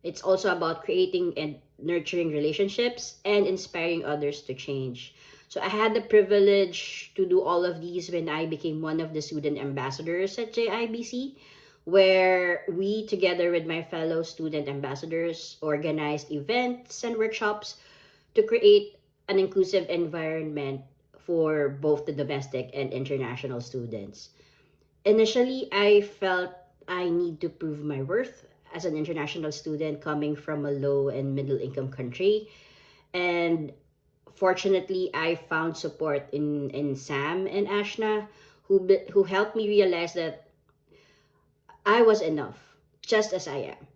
It's also about creating and nurturing relationships and inspiring others to change. So I had the privilege to do all of these when I became one of the student ambassadors at JIBC, where we, together with my fellow student ambassadors, organized events and workshops to create an inclusive environment for both the domestic and international students. Initially, I felt I need to prove my worth as an international student coming from a low and middle income country. And fortunately, I found support in Sam and Ashna who helped me realize that I was enough, just as I am.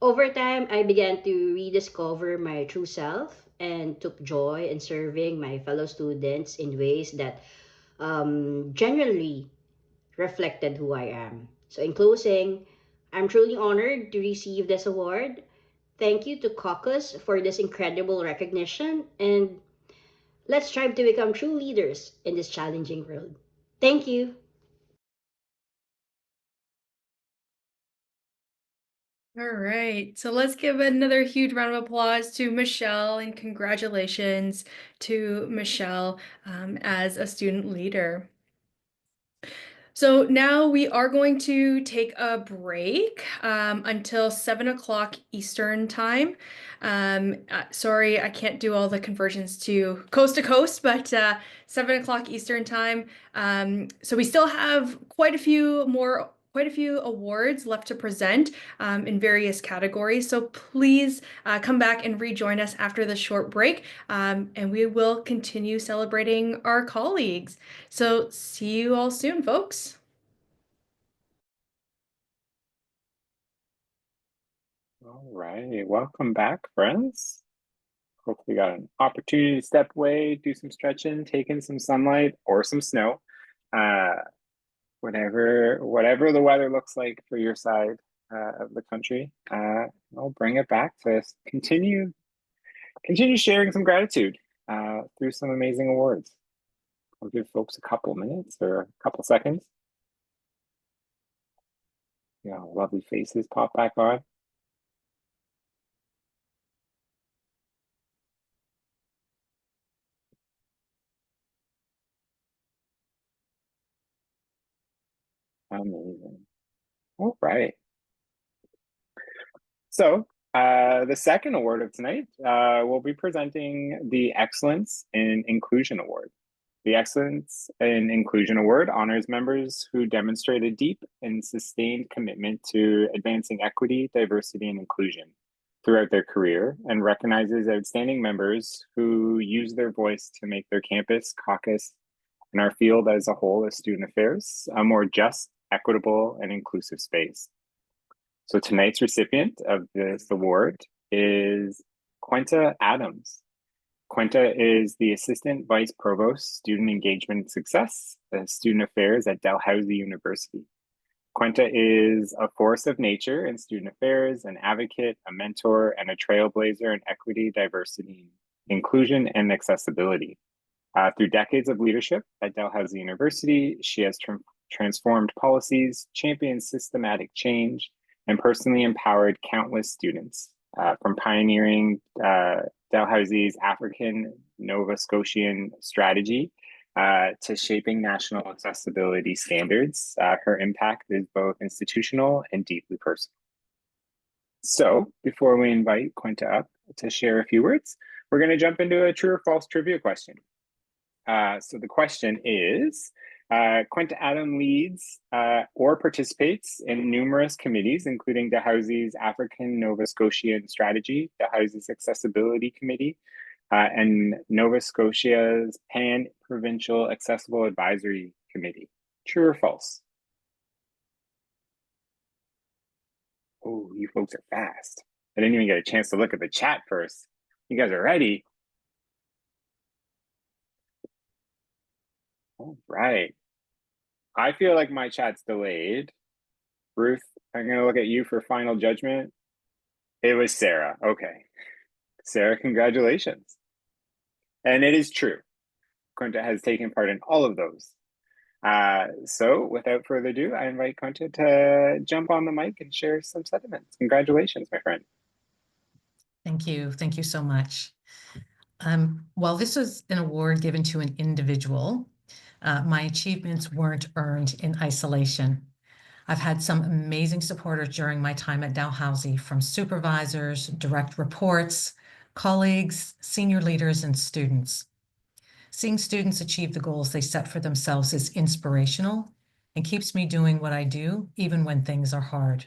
Over time, I began to rediscover my true self and took joy in serving my fellow students in ways that genuinely reflected who I am. So, in closing, I'm truly honored to receive this award. Thank you to CACUSS for this incredible recognition, and let's strive to become true leaders in this challenging world. Thank you. All right, so let's give another huge round of applause to Michelle and congratulations to Michelle as a student leader. So now we are going to take a break until 7 o'clock Eastern time. Sorry, I can't do all the conversions to coast, but 7 o'clock Eastern time. So we still have quite a few awards left to present in various categories. So please come back and rejoin us after the short break, and we will continue celebrating our colleagues. So see you all soon, folks. All right, welcome back, friends. Hopefully you got an opportunity to step away, do some stretching, take in some sunlight or some snow. Whatever the weather looks like for your side of the country, I'll bring it back to continue sharing some gratitude through some amazing awards. I'll give folks a couple minutes or a couple seconds. Yeah, lovely faces pop back on. Amazing. All right. So the second award of tonight, we'll be presenting the Excellence in Inclusion Award. The Excellence in Inclusion Award honors members who demonstrate a deep and sustained commitment to advancing equity, diversity, and inclusion throughout their career, and recognizes outstanding members who use their voice to make their campus, caucus, and our field as a whole as student affairs a more just, equitable, and inclusive space. So tonight's recipient of this award is Quenta Adams. Quenta is the Assistant Vice Provost, Student Engagement and Success, Student Affairs at Dalhousie University. Quenta is a force of nature in student affairs, an advocate, a mentor, and a trailblazer in equity, diversity, inclusion, and accessibility. Through decades of leadership at Dalhousie University, she has transformed policies, championed systematic change, and personally empowered countless students, from pioneering Dalhousie's African Nova Scotian strategy to shaping national accessibility standards. Her impact is both institutional and deeply personal. So before we invite Quenta up to share a few words, we're going to jump into a true or false trivia question. So the question is, Quenta Adam leads or participates in numerous committees, including Dalhousie's African Nova Scotian Strategy, Dalhousie's Accessibility Committee, and Nova Scotia's Pan-Provincial Accessible Advisory Committee. True or false? Oh, you folks are fast. I didn't even get a chance to look at the chat first. You guys are ready. All right. I feel like my chat's delayed. Ruth, I'm going to look at you for final judgment. It was Sarah. Okay. Sarah, congratulations. And it is true. Quenta has taken part in all of those. So without further ado, I invite Quenta to jump on the mic and share some sentiments. Congratulations, my friend. Thank you. Thank you so much. While this was an award given to an individual, my achievements weren't earned in isolation. I've had some amazing supporters during my time at Dalhousie, from supervisors, direct reports, colleagues, senior leaders, and students. Seeing students achieve the goals they set for themselves is inspirational and keeps me doing what I do, even when things are hard.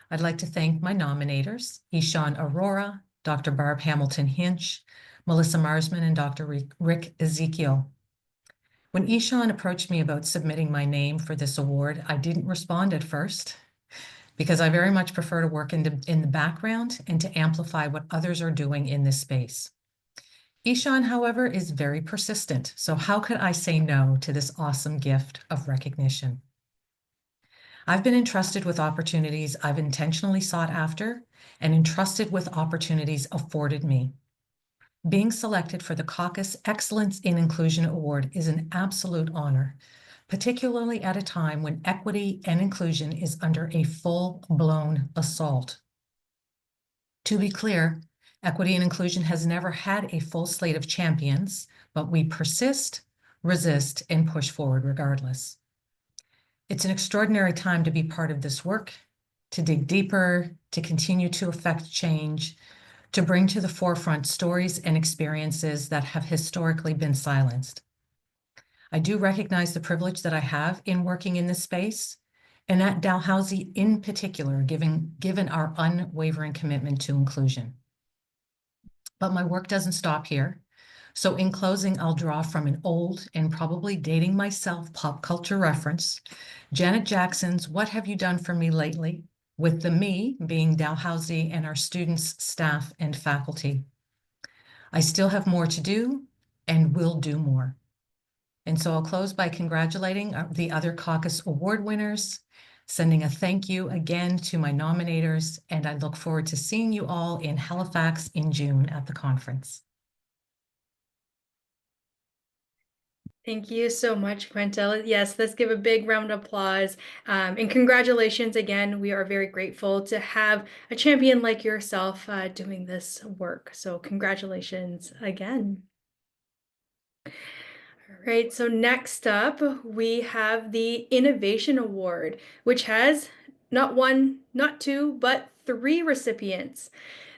I'd like to thank my nominators, Ishan Aurora, Dr. Barb Hamilton Hinch, Melissa Marsman, and Dr. Rick Ezekiel. When Ishan approached me about submitting my name for this award, I didn't respond at first because I very much prefer to work in the background and to amplify what others are doing in this space. Ishan, however, is very persistent, so how could I say no to this awesome gift of recognition? I've been entrusted with opportunities I've intentionally sought after and entrusted with opportunities afforded me. Being selected for the CACUSS Excellence in Inclusion Award is an absolute honor, particularly at a time when equity and inclusion is under a full-blown assault. To be clear, equity and inclusion has never had a full slate of champions, but we persist, resist, and push forward regardless. It's an extraordinary time to be part of this work, to dig deeper, to continue to affect change, to bring to the forefront stories and experiences that have historically been silenced. I do recognize the privilege that I have in working in this space, and at Dalhousie in particular, given our unwavering commitment to inclusion. But my work doesn't stop here. So in closing, I'll draw from an old and probably dating myself pop culture reference, Janet Jackson's "What Have You Done For Me Lately?" with the "me" being Dalhousie and our students, staff, and faculty. I still have more to do and will do more. And so I'll close by congratulating the other CACUSS award winners, sending a thank you again to my nominators, and I look forward to seeing you all in Halifax in June at the conference. Thank you so much, Quentin. Yes, let's give a big round of applause. And congratulations again. We are very grateful to have a champion like yourself doing this work. So congratulations again. All right, so next up, we have the Innovation Award, which has not one, not two, but 3 recipients.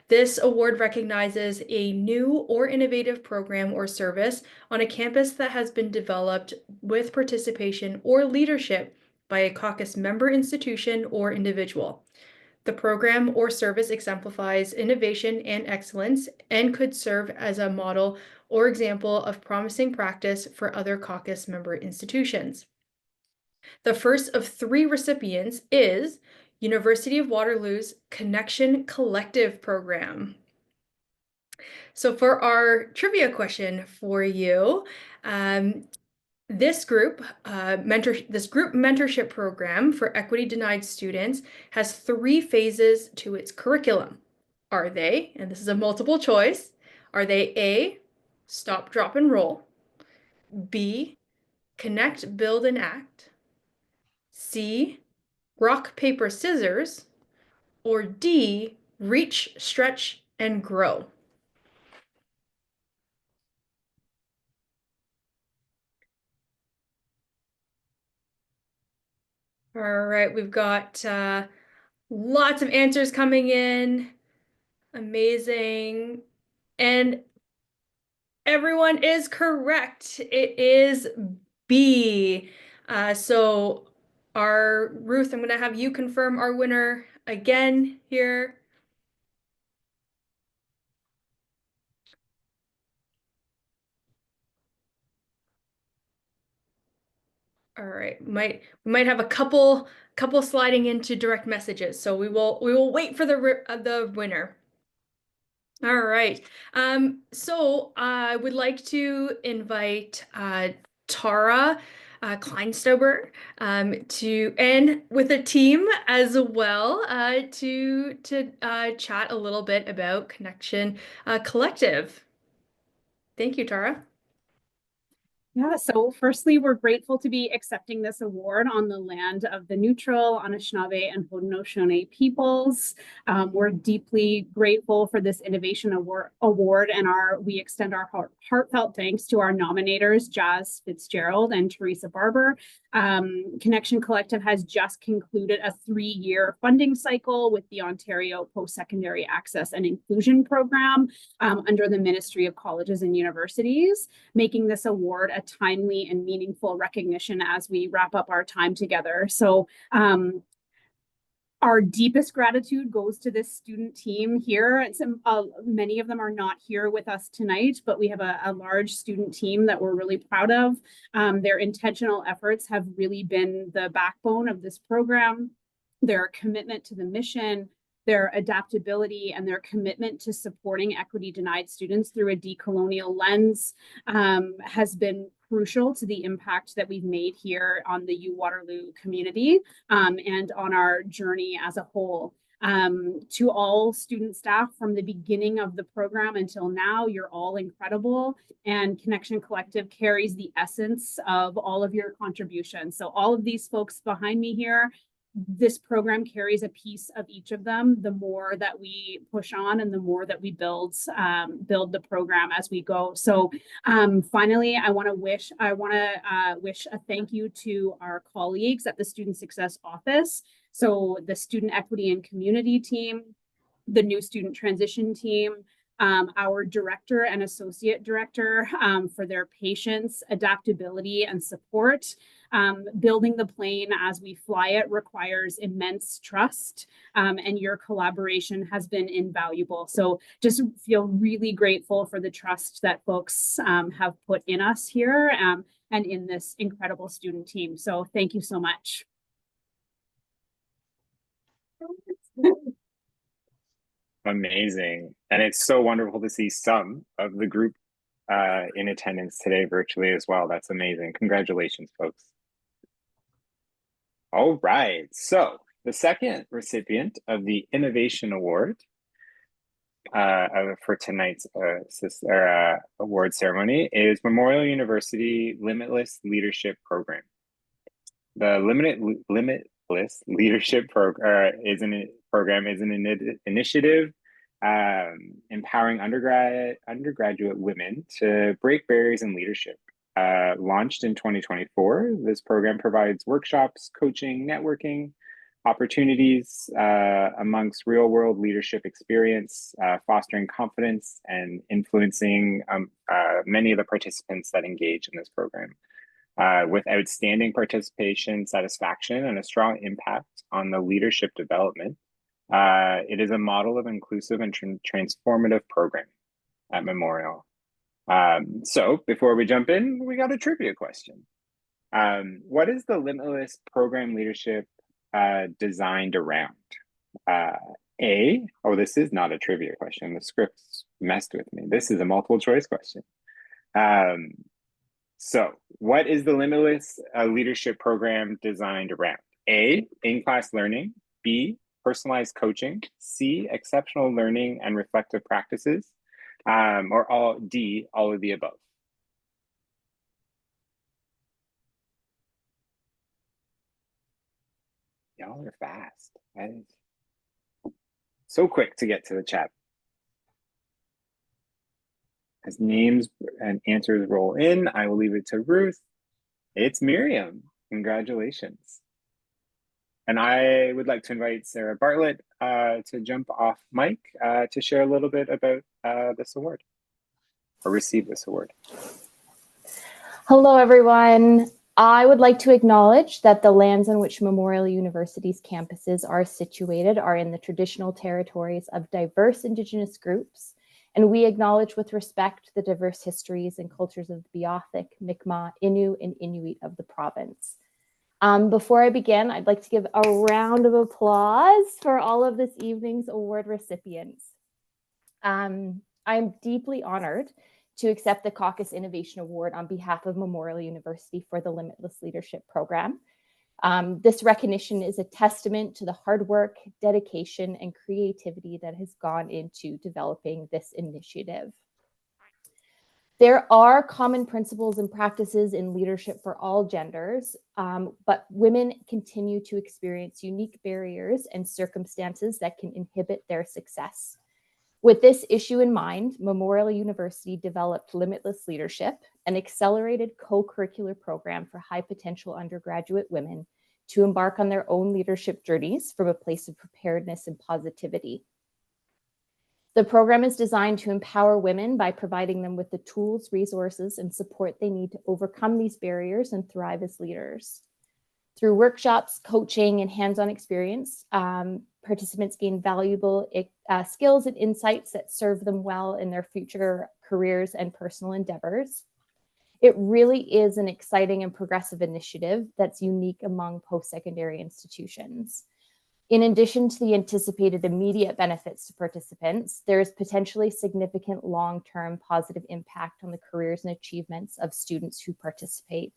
This award recognizes a new or innovative program or service on a campus that has been developed with participation or leadership by a CACUSS member institution or individual. The program or service exemplifies innovation and excellence and could serve as a model or example of promising practice for other CACUSS member institutions. The first of 3 recipients is University of Waterloo's Connection Collective program. So for our trivia question for you, this group mentorship program for equity denied students has 3 phases to its curriculum. Are they, and this is a multiple choice, are they A, stop, drop, and roll, B, connect, build, and act, C, rock, paper, scissors, or D, reach, stretch, and grow? All right, we've got lots of answers coming in. Amazing. And everyone is correct. It is B. So our Ruth, I'm going to have you confirm our winner again here. All right, we might have a couple sliding into direct messages, so we will wait for the winner. All right. So I would like to invite Tara Kleinstauber to and with a team as well to chat a little bit about Connection Collective. Thank you, Tara. Yeah, so firstly, we're grateful to be accepting this award on the land of the neutral Anishinaabe and Haudenosaunee peoples. We're deeply grateful for this innovation award, and we extend our heartfelt thanks to our nominators, Jazz Fitzgerald and Teresa Barber. Connection Collective has just concluded a 3-year funding cycle with the Ontario Post-Secondary Access and Inclusion Program under the Ministry of Colleges and Universities, making this award a timely and meaningful recognition as we wrap up our time together. So our deepest gratitude goes to this student team here. Many of them are not here with us tonight, but we have a large student team that we're really proud of. Their intentional efforts have really been the backbone of this program. Their commitment to the mission, their adaptability, and their commitment to supporting equity denied students through a decolonial lens has been crucial to the impact that we've made here on the U-Waterloo community and on our journey as a whole. To all student staff from the beginning of the program until now, you're all incredible, and Connection Collective carries the essence of all of your contributions. So all of these folks behind me here, this program carries a piece of each of them. The more that we push on and the more that we build the program as we go. So finally, I want to wish a thank you to our colleagues at the Student Success Office. So the Student Equity and Community team, the new Student Transition team, our director and associate director for their patience, adaptability, and support. Building the plane as we fly it requires immense trust, and your collaboration has been invaluable. So just feel really grateful for the trust that folks have put in us here and in this incredible student team. So thank you so much. Amazing. And it's so wonderful to see some of the group in attendance today virtually as well. That's amazing. Congratulations, folks. All right. So the second recipient of the Innovation Award for tonight's award ceremony is Memorial University Limitless Leadership Program. The Limitless Leadership Program is an initiative empowering undergraduate women to break barriers in leadership. Launched in 2024, this program provides workshops, coaching, networking opportunities amongst real-world leadership experience, fostering confidence and influencing many of the participants that engage in this program. With outstanding participation, satisfaction, and a strong impact on the leadership development, it is a model of inclusive and transformative programming at Memorial. So before we jump in, we got a trivia question. What is the Limitless Program Leadership designed around? This is not a trivia question. The script's messed with me. This is a multiple choice question. So what is the Limitless Leadership Program designed around? A, in-class learning. B, personalized coaching. C, exceptional learning and reflective practices. Or D, all of the above. Y'all are fast. That is so quick to get to the chat. As names and answers roll in, I will leave it to Ruth. It's Miriam. Congratulations. And I would like to invite Sarah Bartlett to jump off mic to share a little bit about this award or receive this award. Hello, everyone. I would like to acknowledge that the lands on which Memorial University's campuses are situated are in the traditional territories of diverse Indigenous groups, and we acknowledge with respect the diverse histories and cultures of the Beothuk, Mi'kmaq, Innu, and Inuit of the province. Before I begin, I'd like to give a round of applause for all of this evening's award recipients. I'm deeply honored to accept the CACUSS Innovation Award on behalf of Memorial University for the Limitless Leadership Program. This recognition is a testament to the hard work, dedication, and creativity that has gone into developing this initiative. There are common principles and practices in leadership for all genders, but women continue to experience unique barriers and circumstances that can inhibit their success. With this issue in mind, Memorial University developed Limitless Leadership, an accelerated co-curricular program for high potential undergraduate women to embark on their own leadership journeys from a place of preparedness and positivity. The program is designed to empower women by providing them with the tools, resources, and support they need to overcome these barriers and thrive as leaders. Through workshops, coaching, and hands-on experience, participants gain valuable skills and insights that serve them well in their future careers and personal endeavors. It really is an exciting and progressive initiative that's unique among post-secondary institutions. In addition to the anticipated immediate benefits to participants, there is potentially significant long-term positive impact on the careers and achievements of students who participate.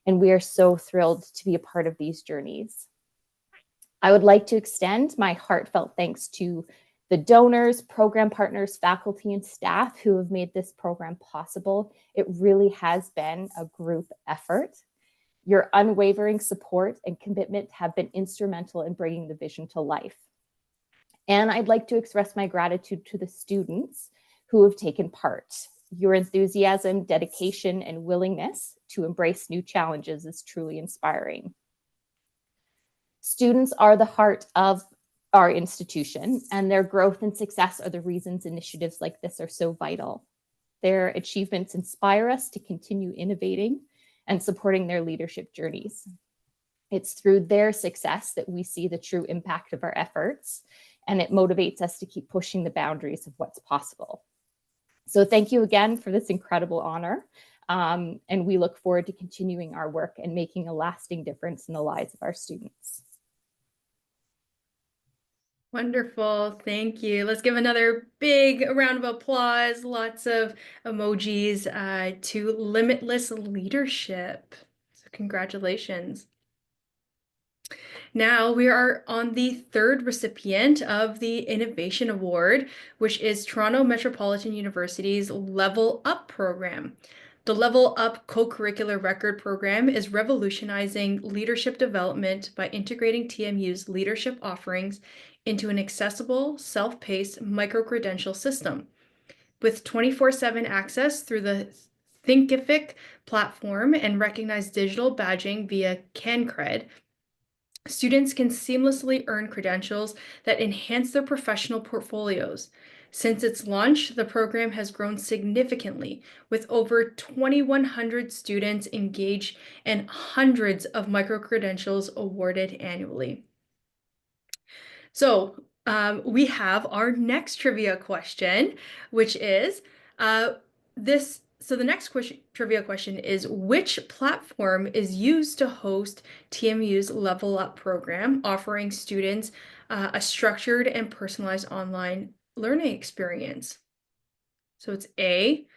And we are so thrilled to be a part of these journeys. I would like to extend my heartfelt thanks to the donors, program partners, faculty, and staff who have made this program possible. It really has been a group effort. Your unwavering support and commitment have been instrumental in bringing the vision to life. And I'd like to express my gratitude to the students who have taken part. Your enthusiasm, dedication, and willingness to embrace new challenges is truly inspiring. Students are the heart of our institution, and their growth and success are the reasons initiatives like this are so vital. Their achievements inspire us to continue innovating and supporting their leadership journeys. It's through their success that we see the true impact of our efforts, and it motivates us to keep pushing the boundaries of what's possible. So thank you again for this incredible honor, and we look forward to continuing our work and making a lasting difference in the lives of our students. Wonderful. Thank you. Let's give another big round of applause. Lots of emojis to Limitless Leadership. So congratulations. Now we are on the third recipient of the Innovation Award, which is Toronto Metropolitan University's Level Up program. The Level Up co-curricular record program is revolutionizing leadership development by integrating TMU's leadership offerings into an accessible, self-paced micro-credential system. With 24/7 access through the Thinkific platform and recognized digital badging via CanCred, students can seamlessly earn credentials that enhance their professional portfolios. Since its launch, the program has grown significantly, with over 2,100 students engaged and hundreds of micro-credentials awarded annually. So we have our next trivia question, which is the next trivia question is, which platform is used to host TMU's Level Up program, offering students a structured and personalized online learning experience? So it's A,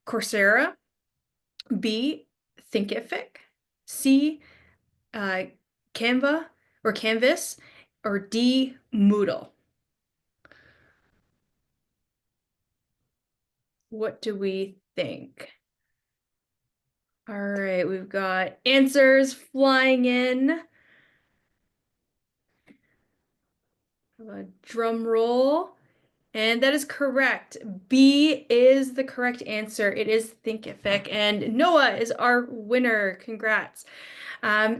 Coursera, B, Thinkific, C, Canva or Canvas, or D, Moodle. What do we think? All right, we've got answers flying in. A drum roll. And that is correct. B is the correct answer. It is Thinkific. And Noah is our winner. Congrats.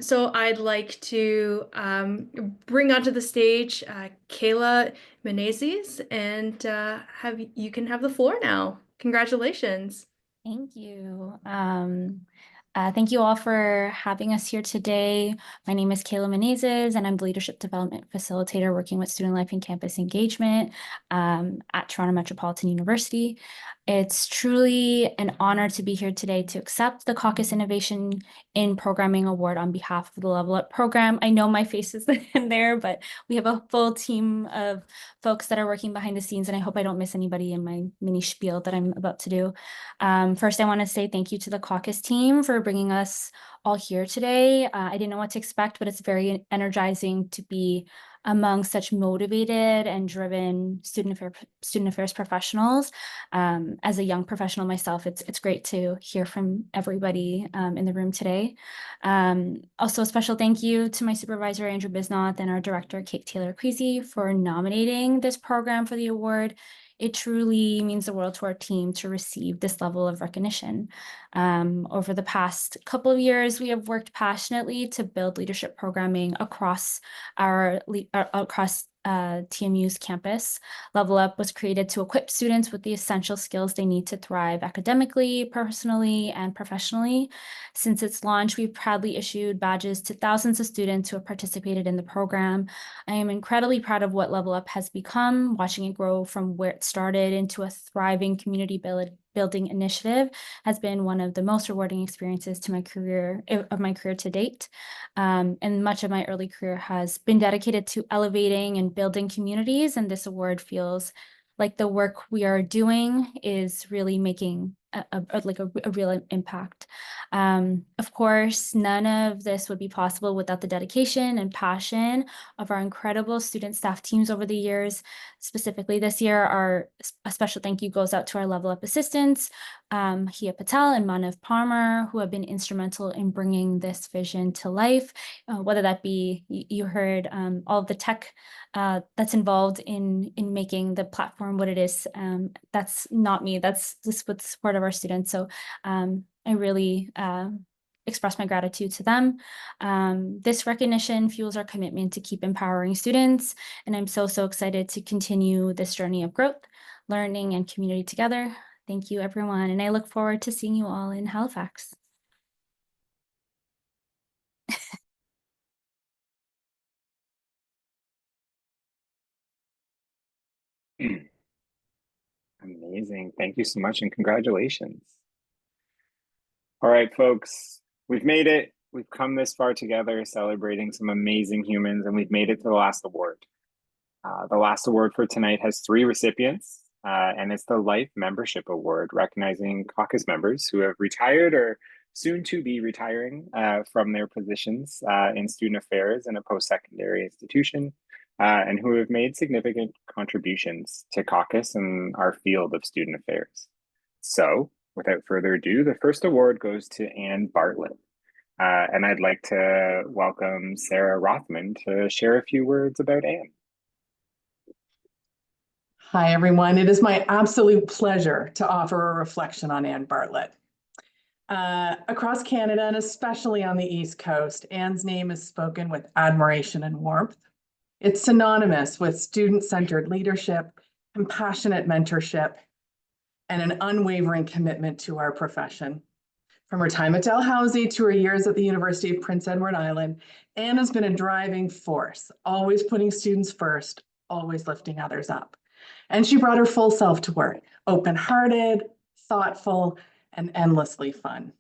So I'd like to bring onto the stage Kayla Menezes, and you can have the floor now. Congratulations. Thank you. Thank you all for having us here today. My name is Kayla Menezes, and I'm the Leadership Development Facilitator working with Student Life and Campus Engagement at Toronto Metropolitan University. It's truly an honor to be here today to accept the CACUSS Innovation in Programming Award on behalf of the Level Up program. I know my face is in there, but we have a full team of folks that are working behind the scenes, and I hope I don't miss anybody in my mini spiel that I'm about to do. First, I want to say thank you to the CACUSS team for bringing us all here today. I didn't know what to expect, but it's very energizing to be among such motivated and driven student affairs professionals. As a young professional myself, it's great to hear from everybody in the room today. Also, a special thank you to my supervisor, Andrew Bisnoth, and our director, Kate Taylor-Creasy, for nominating this program for the award. It truly means the world to our team to receive this level of recognition. Over the past couple of years, we have worked passionately to build leadership programming across TMU's campus. Level Up was created to equip students with the essential skills they need to thrive academically, personally, and professionally. Since its launch, we've proudly issued badges to thousands of students who have participated in the program. I am incredibly proud of what Level Up has become, watching it grow from where it started into a thriving community building initiative has been one of the most rewarding experiences to my career to date. And much of my early career has been dedicated to elevating and building communities, and this award feels like the work we are doing is really making a real impact. Of course, none of this would be possible without the dedication and passion of our incredible student staff teams over the years. Specifically this year, a special thank you goes out to our Level Up assistants, Hia Patel and Manav Palmer, who have been instrumental in bringing this vision to life, whether that be, you heard all of the tech that's involved in making the platform what it is. That's not me, that's just with the support of our students. So I really express my gratitude to them. This recognition fuels our commitment to keep empowering students, and I'm so excited to continue this journey of growth, learning, and community together. Thank you, everyone, and I look forward to seeing you all in Halifax. Amazing. Thank you so much and congratulations. All right, folks, we've made it. We've come this far together celebrating some amazing humans, and we've made it to the last award. The last award for tonight has 3 recipients, and it's the Life Membership Award, recognizing CACUSS members who have retired or soon to be retiring from their positions in student affairs in a post-secondary institution, and who have made significant contributions to CACUSS and our field of student affairs. So, without further ado, the first award goes to Anne Bartlett. And I'd like to welcome Sarah Rothman to share a few words about Anne. Hi, everyone. It is my absolute pleasure to offer a reflection on Anne Bartlett. Across Canada, and especially on the East Coast, Anne's name is spoken with admiration and warmth. It's synonymous with student-centered leadership, compassionate mentorship, and an unwavering commitment to our profession. From her time at Dalhousie to her years at the University of Prince Edward Island, Anne has been a driving force, always putting students first, always lifting others up. And she brought her full self to work, open-hearted, thoughtful, and endlessly fun.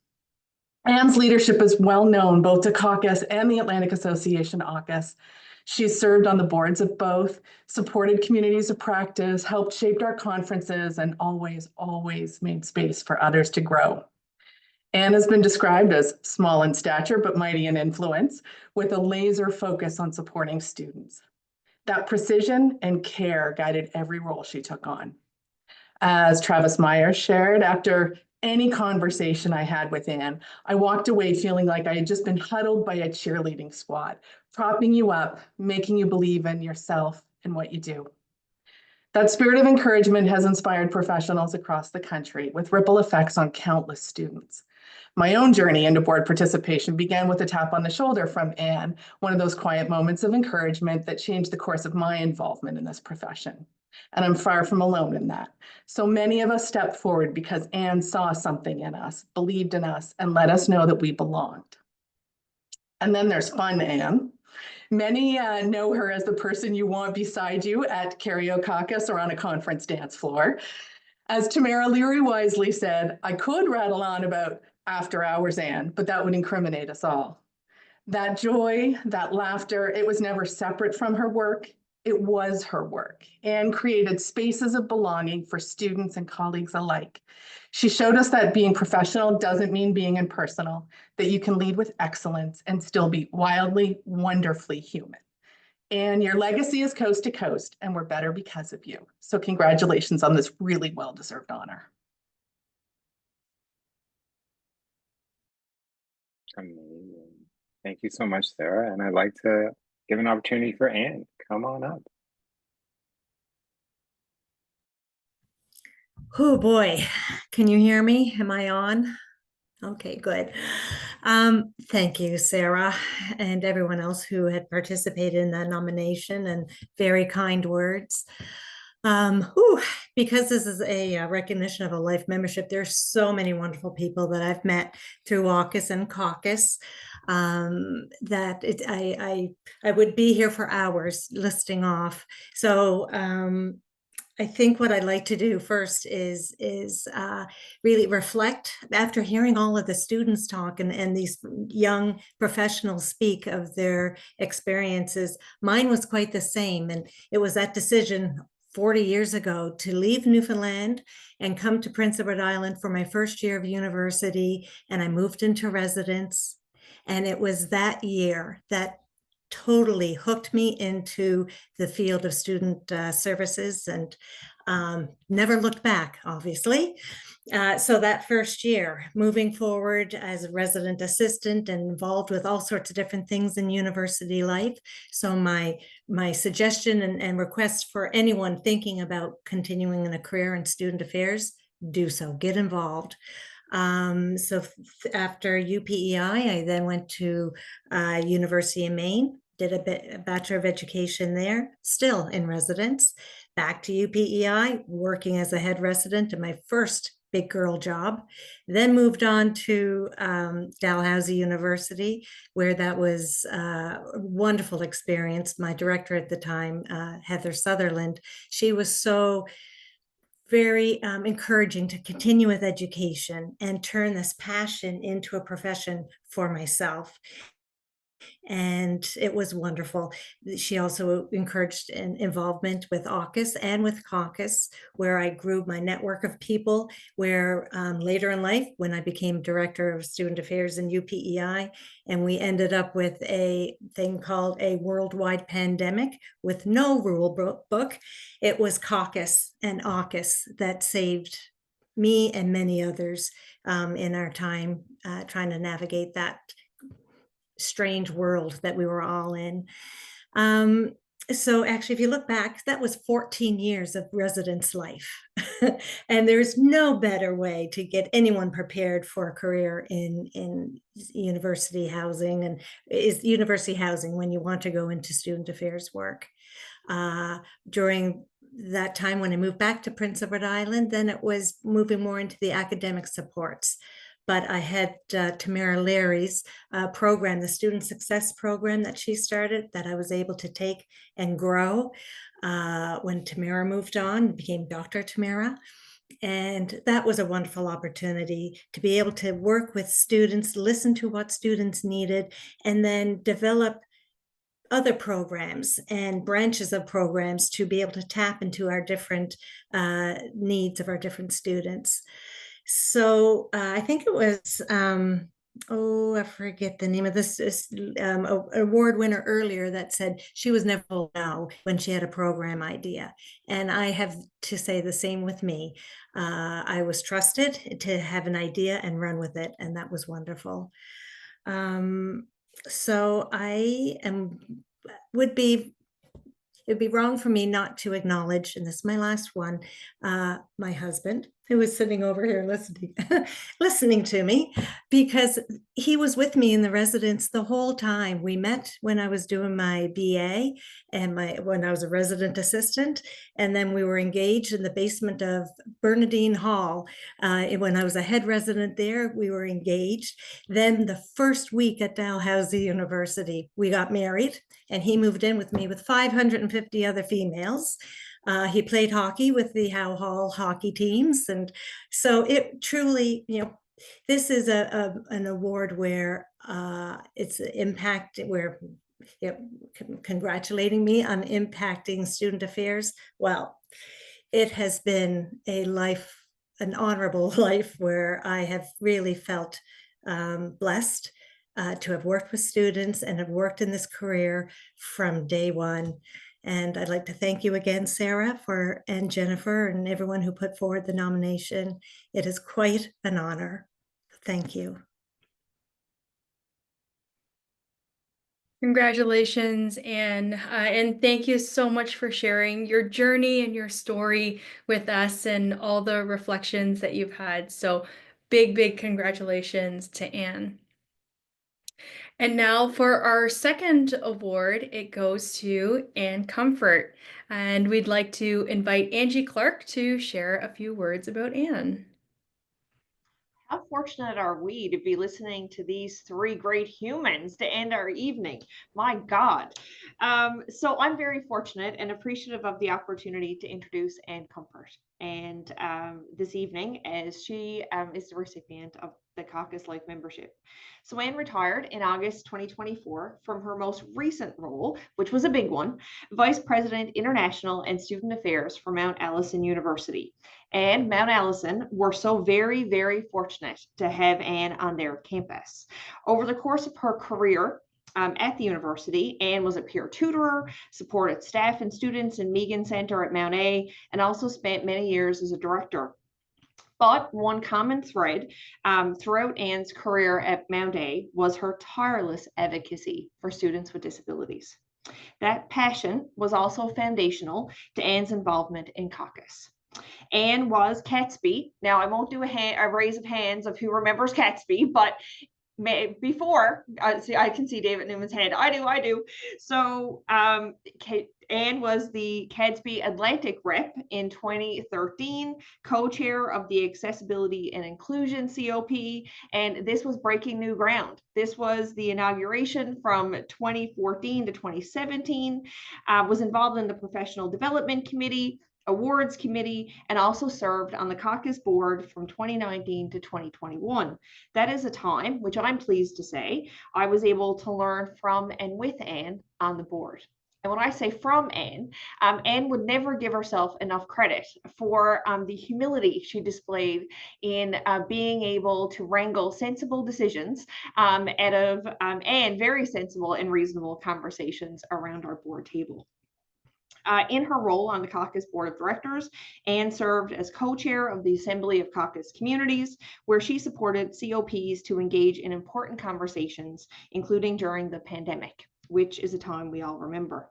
Anne's leadership is well known both to CACUSS and the Atlantic Association AUKUS. She's served on the boards of both, supported communities of practice, helped shape our conferences, and always made space for others to grow. Anne has been described as small in stature, but mighty in influence, with a laser focus on supporting students. That precision and care guided every role she took on. As Travis Myers shared, after any conversation I had with Anne, I walked away feeling like I had just been huddled by a cheerleading squad, propping you up, making you believe in yourself and what you do. That spirit of encouragement has inspired professionals across the country, with ripple effects on countless students. My own journey into board participation began with a tap on the shoulder from Anne, one of those quiet moments of encouragement that changed the course of my involvement in this profession. And I'm far from alone in that. So many of us stepped forward because Anne saw something in us, believed in us, and let us know that we belonged. And then there's fun Anne. Many know her as the person you want beside you at karaoke caucus or on a conference dance floor. As Tamara Leary wisely said, I could rattle on about after hours Anne, but that would incriminate us all. That joy, that laughter, it was never separate from her work. It was her work and created spaces of belonging for students and colleagues alike. She showed us that being professional doesn't mean being impersonal, that you can lead with excellence and still be wildly, wonderfully human. And your legacy is coast to coast, and we're better because of you. So congratulations on this really well-deserved honor. Amazing. Thank you so much, Sarah. And I'd like to give an opportunity for Anne. Come on up. Oh boy, can you hear me? Am I on? Okay, good. Thank you, Sarah, and everyone else who had participated in that nomination, and very kind words. Because this is a recognition of a life membership, there's so many wonderful people that I've met through AUKUS and CACUSS that I would be here for hours listing off. So I think what I'd like to do first is really reflect after hearing all of the students talk and these young professionals speak of their experiences. Mine was quite the same, and it was that decision 40 years ago to leave Newfoundland and come to Prince Edward Island for my first year of university, and I moved into residence. And it was that year that totally hooked me into the field of student services, and never looked back, obviously. So that first year, moving forward as a resident assistant and involved with all sorts of different things in university life. So my suggestion and request for anyone thinking about continuing in a career in student affairs, do so, get involved. So after UPEI, I then went to University of Maine, did a Bachelor of Education there, still in residence, back to UPEI, working as a head resident in my first big girl job, then moved on to Dalhousie University, where that was a wonderful experience. My director at the time, Heather Sutherland, she was so very encouraging to continue with education and turn this passion into a profession for myself. And it was wonderful. She also encouraged an involvement with AUKUS and with CACUSS, where I grew my network of people, where later in life, when I became Director of Student Affairs in UPEI, and we ended up with a thing called a worldwide pandemic with no rule book, it was CACUSS and AUKUS that saved me and many others in our time trying to navigate that strange world that we were all in. So actually, if you look back, that was 14 years of residence life. And there's no better way to get anyone prepared for a career in university housing, and is university housing when you want to go into student affairs work. During that time when I moved back to Prince Edward Island, then it was moving more into the academic supports. But I had Tamara Larry's program, the Student Success Program that she started, that I was able to take and grow when Tamara moved on, became Dr. Tamara. And that was a wonderful opportunity to be able to work with students, listen to what students needed, and then develop other programs and branches of programs to be able to tap into our different needs of our different students. So I think it was, I forget the name of this award winner earlier that said she was never told no when she had a program idea. And I have to say the same with me. I was trusted to have an idea and run with it, and that was wonderful. So it'd be wrong for me not to acknowledge, and this is my last one, my husband, who is sitting over here listening to me, because he was with me in the residence the whole time. We met when I was doing my BA and when I was a resident assistant, and then we were engaged in the basement of Bernadine Hall. When I was a head resident there, we were engaged. Then the first week at Dalhousie University, we got married, and he moved in with me with 550 other females. He played hockey with the Howe Hall hockey teams. And so it truly, this is an award where it's an impact, where congratulating me on impacting student affairs. Well, it has been an honorable life where I have really felt blessed to have worked with students and have worked in this career from day one. And I'd like to thank you again, Sarah, and Jennifer, and everyone who put forward the nomination. It is quite an honor. Thank you. Congratulations, Anne, and thank you so much for sharing your journey and your story with us and all the reflections that you've had. So big congratulations to Anne. And now for our second award, it goes to Anne Comfort. And we'd like to invite Angie Clark to share a few words about Anne. How fortunate are we to be listening to these three great humans to end our evening? My God. So I'm very fortunate and appreciative of the opportunity to introduce Anne Comfort. And this evening, as she is the recipient of the CACUSS Life Membership. So Anne retired in August 2024 from her most recent role, which was a big one, Vice President International and Student Affairs for Mount Allison University. And Mount Allison were so very fortunate to have Anne on their campus. Over the course of her career at the university, Anne was a peer tutorer, supported staff and students in Megan Center at Mount A, and also spent many years as a director. But one common thread throughout Anne's career at Mount A was her tireless advocacy for students with disabilities. That passion was also foundational to Anne's involvement in CACUSS. Anne was Catsby. Now, I won't do a raise of hands of who remembers Catsby, but before, see, I can see David Newman's hand. I do. So Anne was the Catsby Atlantic rep in 2013, co-chair of the Accessibility and Inclusion COP, and this was breaking new ground. This was the inauguration from 2014 to 2017, was involved in the Professional Development Committee, Awards Committee, and also served on the CACUSS board from 2019 to 2021. That is a time, which I'm pleased to say, I was able to learn from and with Anne on the board. And when I say from Anne, Anne would never give herself enough credit for the humility she displayed in being able to wrangle sensible decisions out of and very sensible and reasonable conversations around our board table. In her role on the CACUSS Board of Directors, Anne served as co-chair of the Assembly of CACUSS Communities, where she supported COPs to engage in important conversations, including during the pandemic, which is a time we all remember.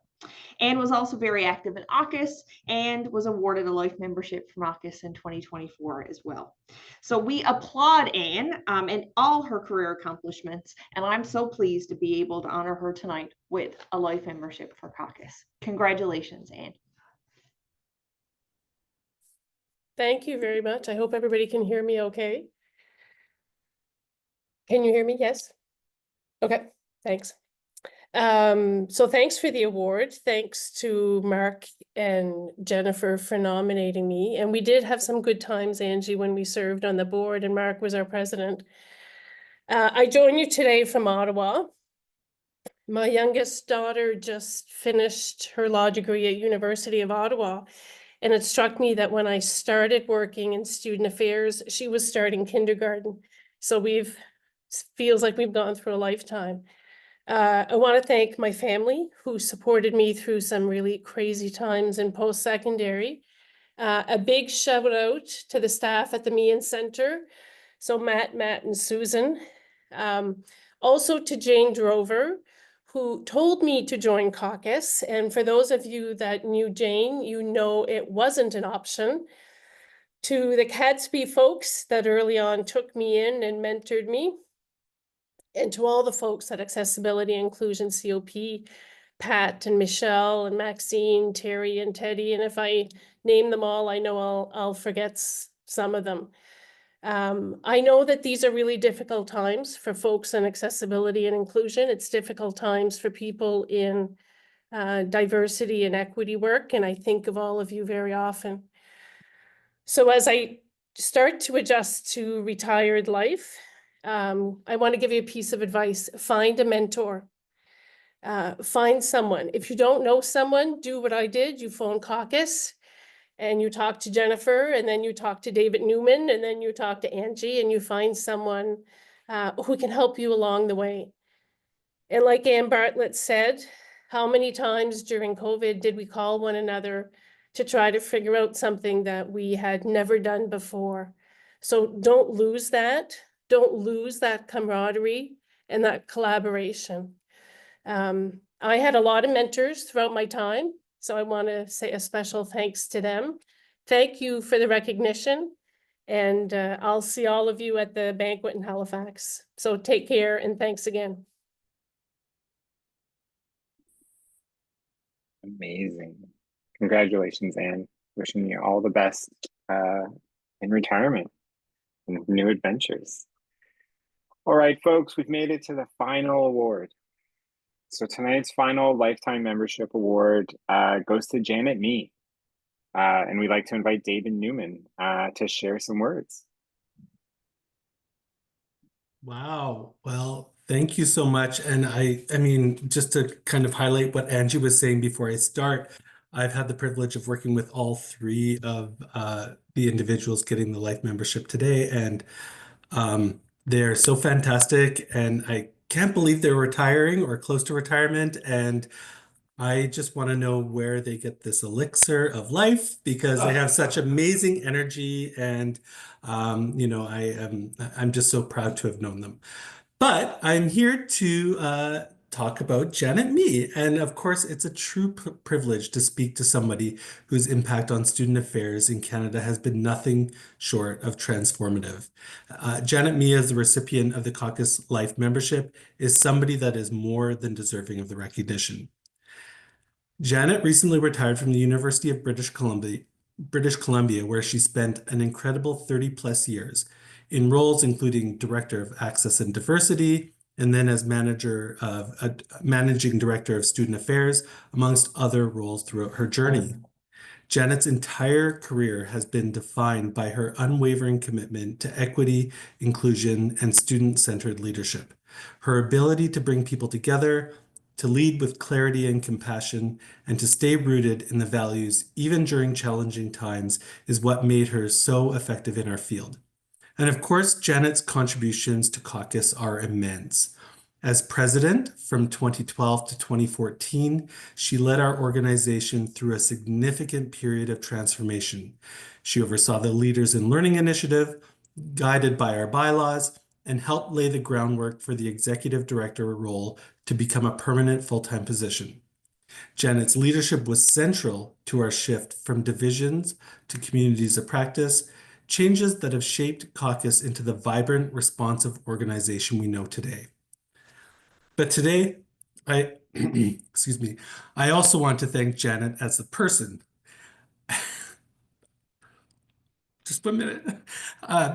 Anne was also very active in ACUSS and was awarded a life membership from ACUSS in 2024 as well. So we applaud Anne and all her career accomplishments, and I'm so pleased to be able to honor her tonight with a life membership for CACUSS. Congratulations, Anne. Thank you very much. I hope everybody can hear me okay. Can you hear me? Yes? Okay, thanks. So thanks for the award. Thanks to Mark and Jennifer for nominating me. And we did have some good times, Angie, when we served on the board and Mark was our president. I join you today from Ottawa. My youngest daughter just finished her law degree at University of Ottawa. And it struck me that when I started working in student affairs, she was starting kindergarten. So feels like we've gone through a lifetime. I want to thank my family who supported me through some really crazy times in post-secondary. A big shout out to the staff at the Meehan Center. So Matt, and Susan. Also to Jane Drover, who told me to join CACUSS. And for those of you that knew Jane, you know it wasn't an option. To the Catsby folks that early on took me in and mentored me. And to all the folks at Accessibility and Inclusion COP, Pat and Michelle and Maxine, Terry and Teddy. And if I name them all, I know I'll forget some of them. I know that these are really difficult times for folks in accessibility and inclusion. It's difficult times for people in diversity and equity work. And I think of all of you very often. So as I start to adjust to retired life, I want to give you a piece of advice. Find a mentor. find someone. If you don't know someone, do what I did. You phone CACUSS and you talk to Jennifer, and then you talk to David Newman, and then you talk to Angie, and you find someone who can help you along the way. And like Ann Bartlett said, how many times during COVID did we call one another to try to figure out something that we had never done before? So don't lose that. Don't lose that camaraderie and that collaboration. I had a lot of mentors throughout my time, so I want to say a special thanks to them. Thank you for the recognition, and I'll see all of you at the banquet in Halifax. So take care and thanks again. Amazing. Congratulations, Anne. Wishing you all the best in retirement and new adventures. All right, folks, we've made it to the final award. So tonight's final Lifetime Membership Award goes to Janet Mee. And we'd like to invite David Newman to share some words. Wow. Well, thank you so much. And I mean, just to kind of highlight what Angie was saying before I start, I've had the privilege of working with all three of the individuals getting the life membership today. And they're so fantastic. And I can't believe they're retiring or close to retirement. And I just want to know where they get this elixir of life because they have such amazing energy, and you know, I'm just so proud to have known them. But I'm here to talk about Janet Mee, and of course, it's a true privilege to speak to somebody whose impact on student affairs in Canada has been nothing short of transformative. Janet Mee, as the recipient of the CACUSS Life Membership, is somebody that is more than deserving of the recognition. Janet recently retired from the University of British Columbia, where she spent an incredible 30+ years in roles including Director of Access and Diversity, and then as Managing Director of Student Affairs, amongst other roles throughout her journey. Janet's entire career has been defined by her unwavering commitment to equity, inclusion, and student-centered leadership. Her ability to bring people together, to lead with clarity and compassion, and to stay rooted in the values even during challenging times is what made her so effective in our field. And of course, Janet's contributions to CACUSS are immense. As president from 2012 to 2014, she led our organization through a significant period of transformation. She oversaw the Leaders in Learning initiative, guided by our bylaws, and helped lay the groundwork for the executive director role to become a permanent full-time position. Janet's leadership was central to our shift from divisions to communities of practice, changes that have shaped CACUSS into the vibrant, responsive organization we know today. But today, excuse me, I also want to thank Janet as a person. Just 1 minute,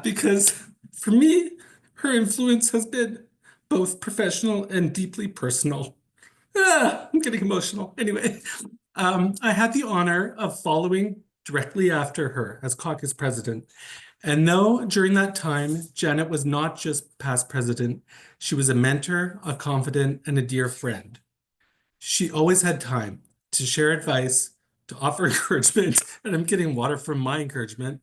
because for me, her influence has been both professional and deeply personal. I'm getting emotional. Anyway, I had the honor of following directly after her as CACUSS president. And though during that time, Janet was not just past president, she was a mentor, a confidant, and a dear friend. She always had time to share advice, to offer encouragement, and I'm getting water from my encouragement,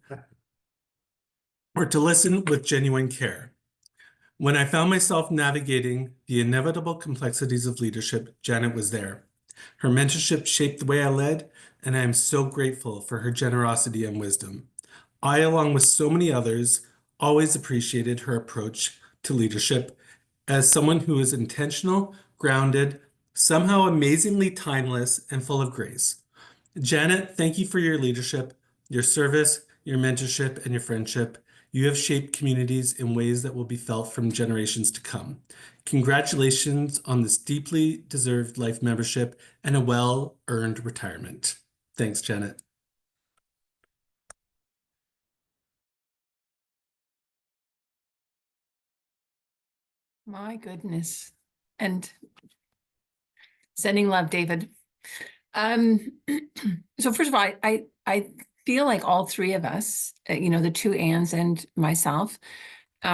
or to listen with genuine care. When I found myself navigating the inevitable complexities of leadership, Janet was there. Her mentorship shaped the way I led, and I am so grateful for her generosity and wisdom. I, along with so many others, always appreciated her approach to leadership as someone who is intentional, grounded, somehow amazingly timeless, and full of grace. Janet, thank you for your leadership, your service, your mentorship, and your friendship. You have shaped communities in ways that will be felt from generations to come. Congratulations on this deeply deserved life membership and a well-earned retirement. Thanks, Janet. My goodness. And sending love, David. So first of all, I feel like all three of us, you know, the two Anns and myself,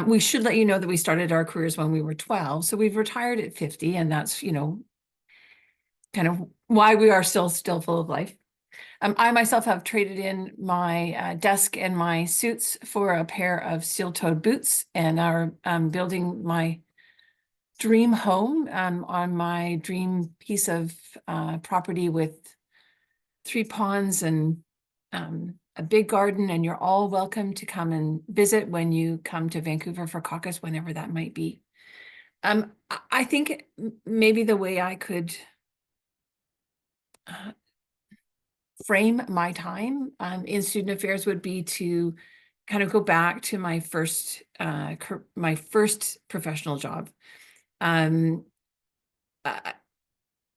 we should let you know that we started our careers when we were 12. So we've retired at 50, and that's, you know, kind of why we are still full of life. I myself have traded in my desk and my suits for a pair of steel-toed boots, and are building my dream home on my dream piece of property with 3 ponds and a big garden. And you're all welcome to come and visit when you come to Vancouver for CACUSS, whenever that might be. I think maybe the way I could frame my time in student affairs would be to kind of go back to my first professional job. When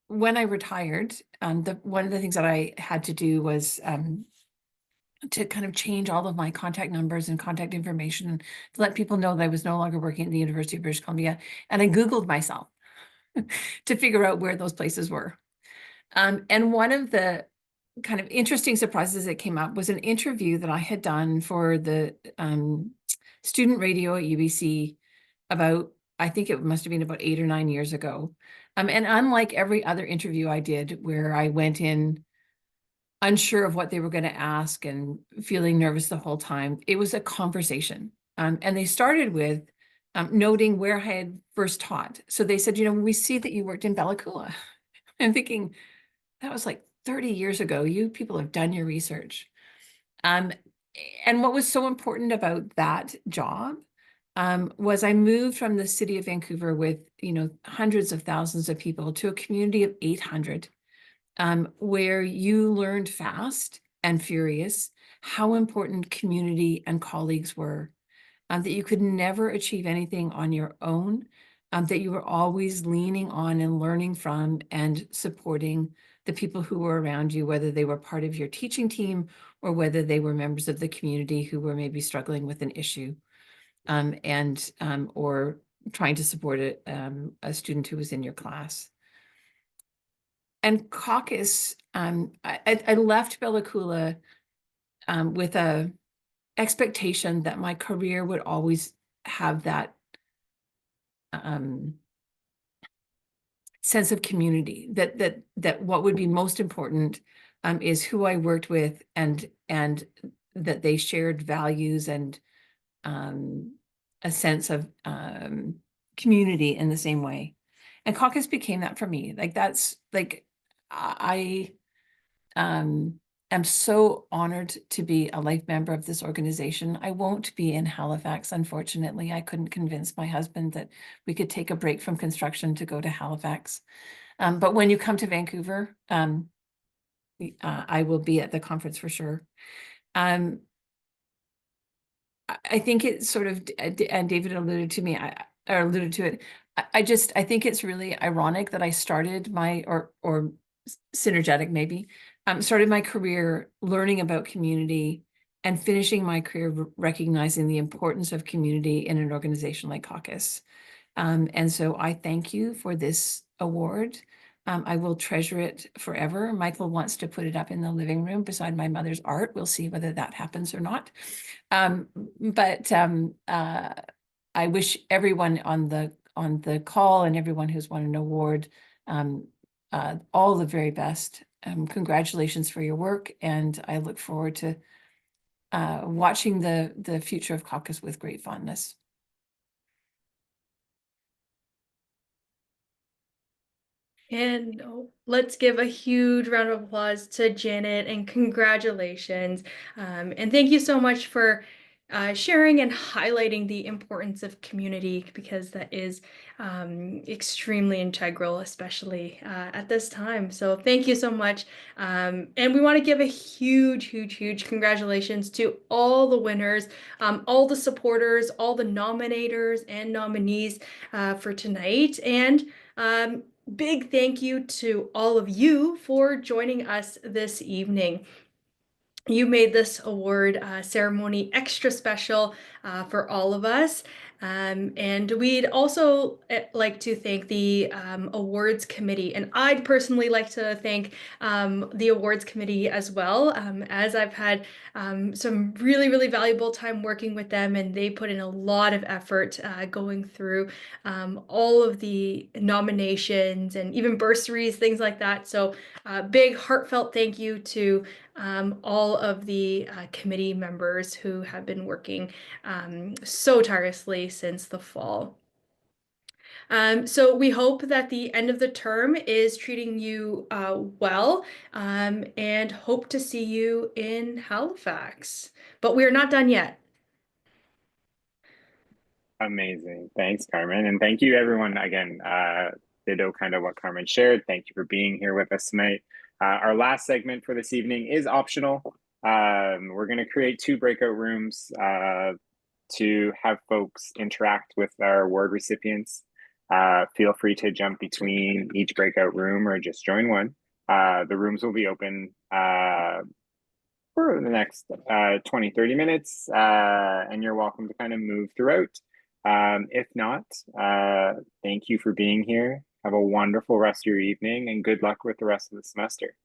I retired, one of the things that I had to do was to kind of change all of my contact numbers and contact information to let people know that I was no longer working at the University of British Columbia. And I Googled myself to figure out where those places were. And one of the kind of interesting surprises that came up was an interview that I had done for the student radio at UBC about, I think it must have been about 8 or 9 years ago. And unlike every other interview I did, where I went in unsure of what they were going to ask and feeling nervous the whole time, it was a conversation. And they started with noting where I had first taught. So they said, we see that you worked in Bella Coola. I'm thinking, that was like 30 years ago. You people have done your research. And what was so important about that job was I moved from the city of Vancouver with, hundreds of thousands of people to a community of 800, where you learned fast and furious how important community and colleagues were, that you could never achieve anything on your own, that you were always leaning on and learning from and supporting the people who were around you, whether they were part of your teaching team or whether they were members of the community who were maybe struggling with an issue, or trying to support a student who was in your class. And CACUSS, I left Bella Coola with a expectation that my career would always have that sense of community, that what would be most important is who I worked with, and that they shared values and a sense of community in the same way. And CACUSS became that for me. Like, that's like, I am so honored to be a life member of this organization. I won't be in Halifax, unfortunately. I couldn't convince my husband that we could take a break from construction to go to Halifax. But when you come to Vancouver, I will be at the conference for sure. I think it's sort of, and David alluded to it. I think it's really ironic that I started my, or synergetic maybe, started my career learning about community and finishing my career recognizing the importance of community in an organization like CACUSS. And so I thank you for this award. I will treasure it forever. Michael wants to put it up in the living room beside my mother's art. We'll see whether that happens or not. But I wish everyone on the call and everyone who's won an award all the very best. Congratulations for your work, and I look forward to watching the future of CACUSS with great fondness. And let's give a huge round of applause to Janet, and congratulations. And thank you so much for sharing and highlighting the importance of community, because that is extremely integral, especially at this time. So thank you so much. And we want to give a huge, huge, huge congratulations to all the winners, all the supporters, all the nominators and nominees for tonight. And big thank you to all of you for joining us this evening. You made this award ceremony extra special for all of us. And we'd also like to thank the awards committee. And I'd personally like to thank the awards committee as well, as I've had some really, really valuable time working with them, and they put in a lot of effort going through all of the nominations and even bursaries, things like that. So big heartfelt thank you to all of the committee members who have been working so tirelessly since the fall. So we hope that the end of the term is treating you well, and hope to see you in Halifax. But we are not done yet. Amazing. Thanks, Carmen. And thank you, everyone. Again, ditto kind of what Carmen shared. Thank you for being here with us tonight. Our last segment for this evening is optional. We're going to create 2 breakout rooms to have folks interact with our award recipients. Feel free to jump between each breakout room or just join one. The rooms will be open for the next 20-30 minutes, and you're welcome to kind of move throughout. If not, thank you for being here. Have a wonderful rest of your evening and good luck with the rest of the semester.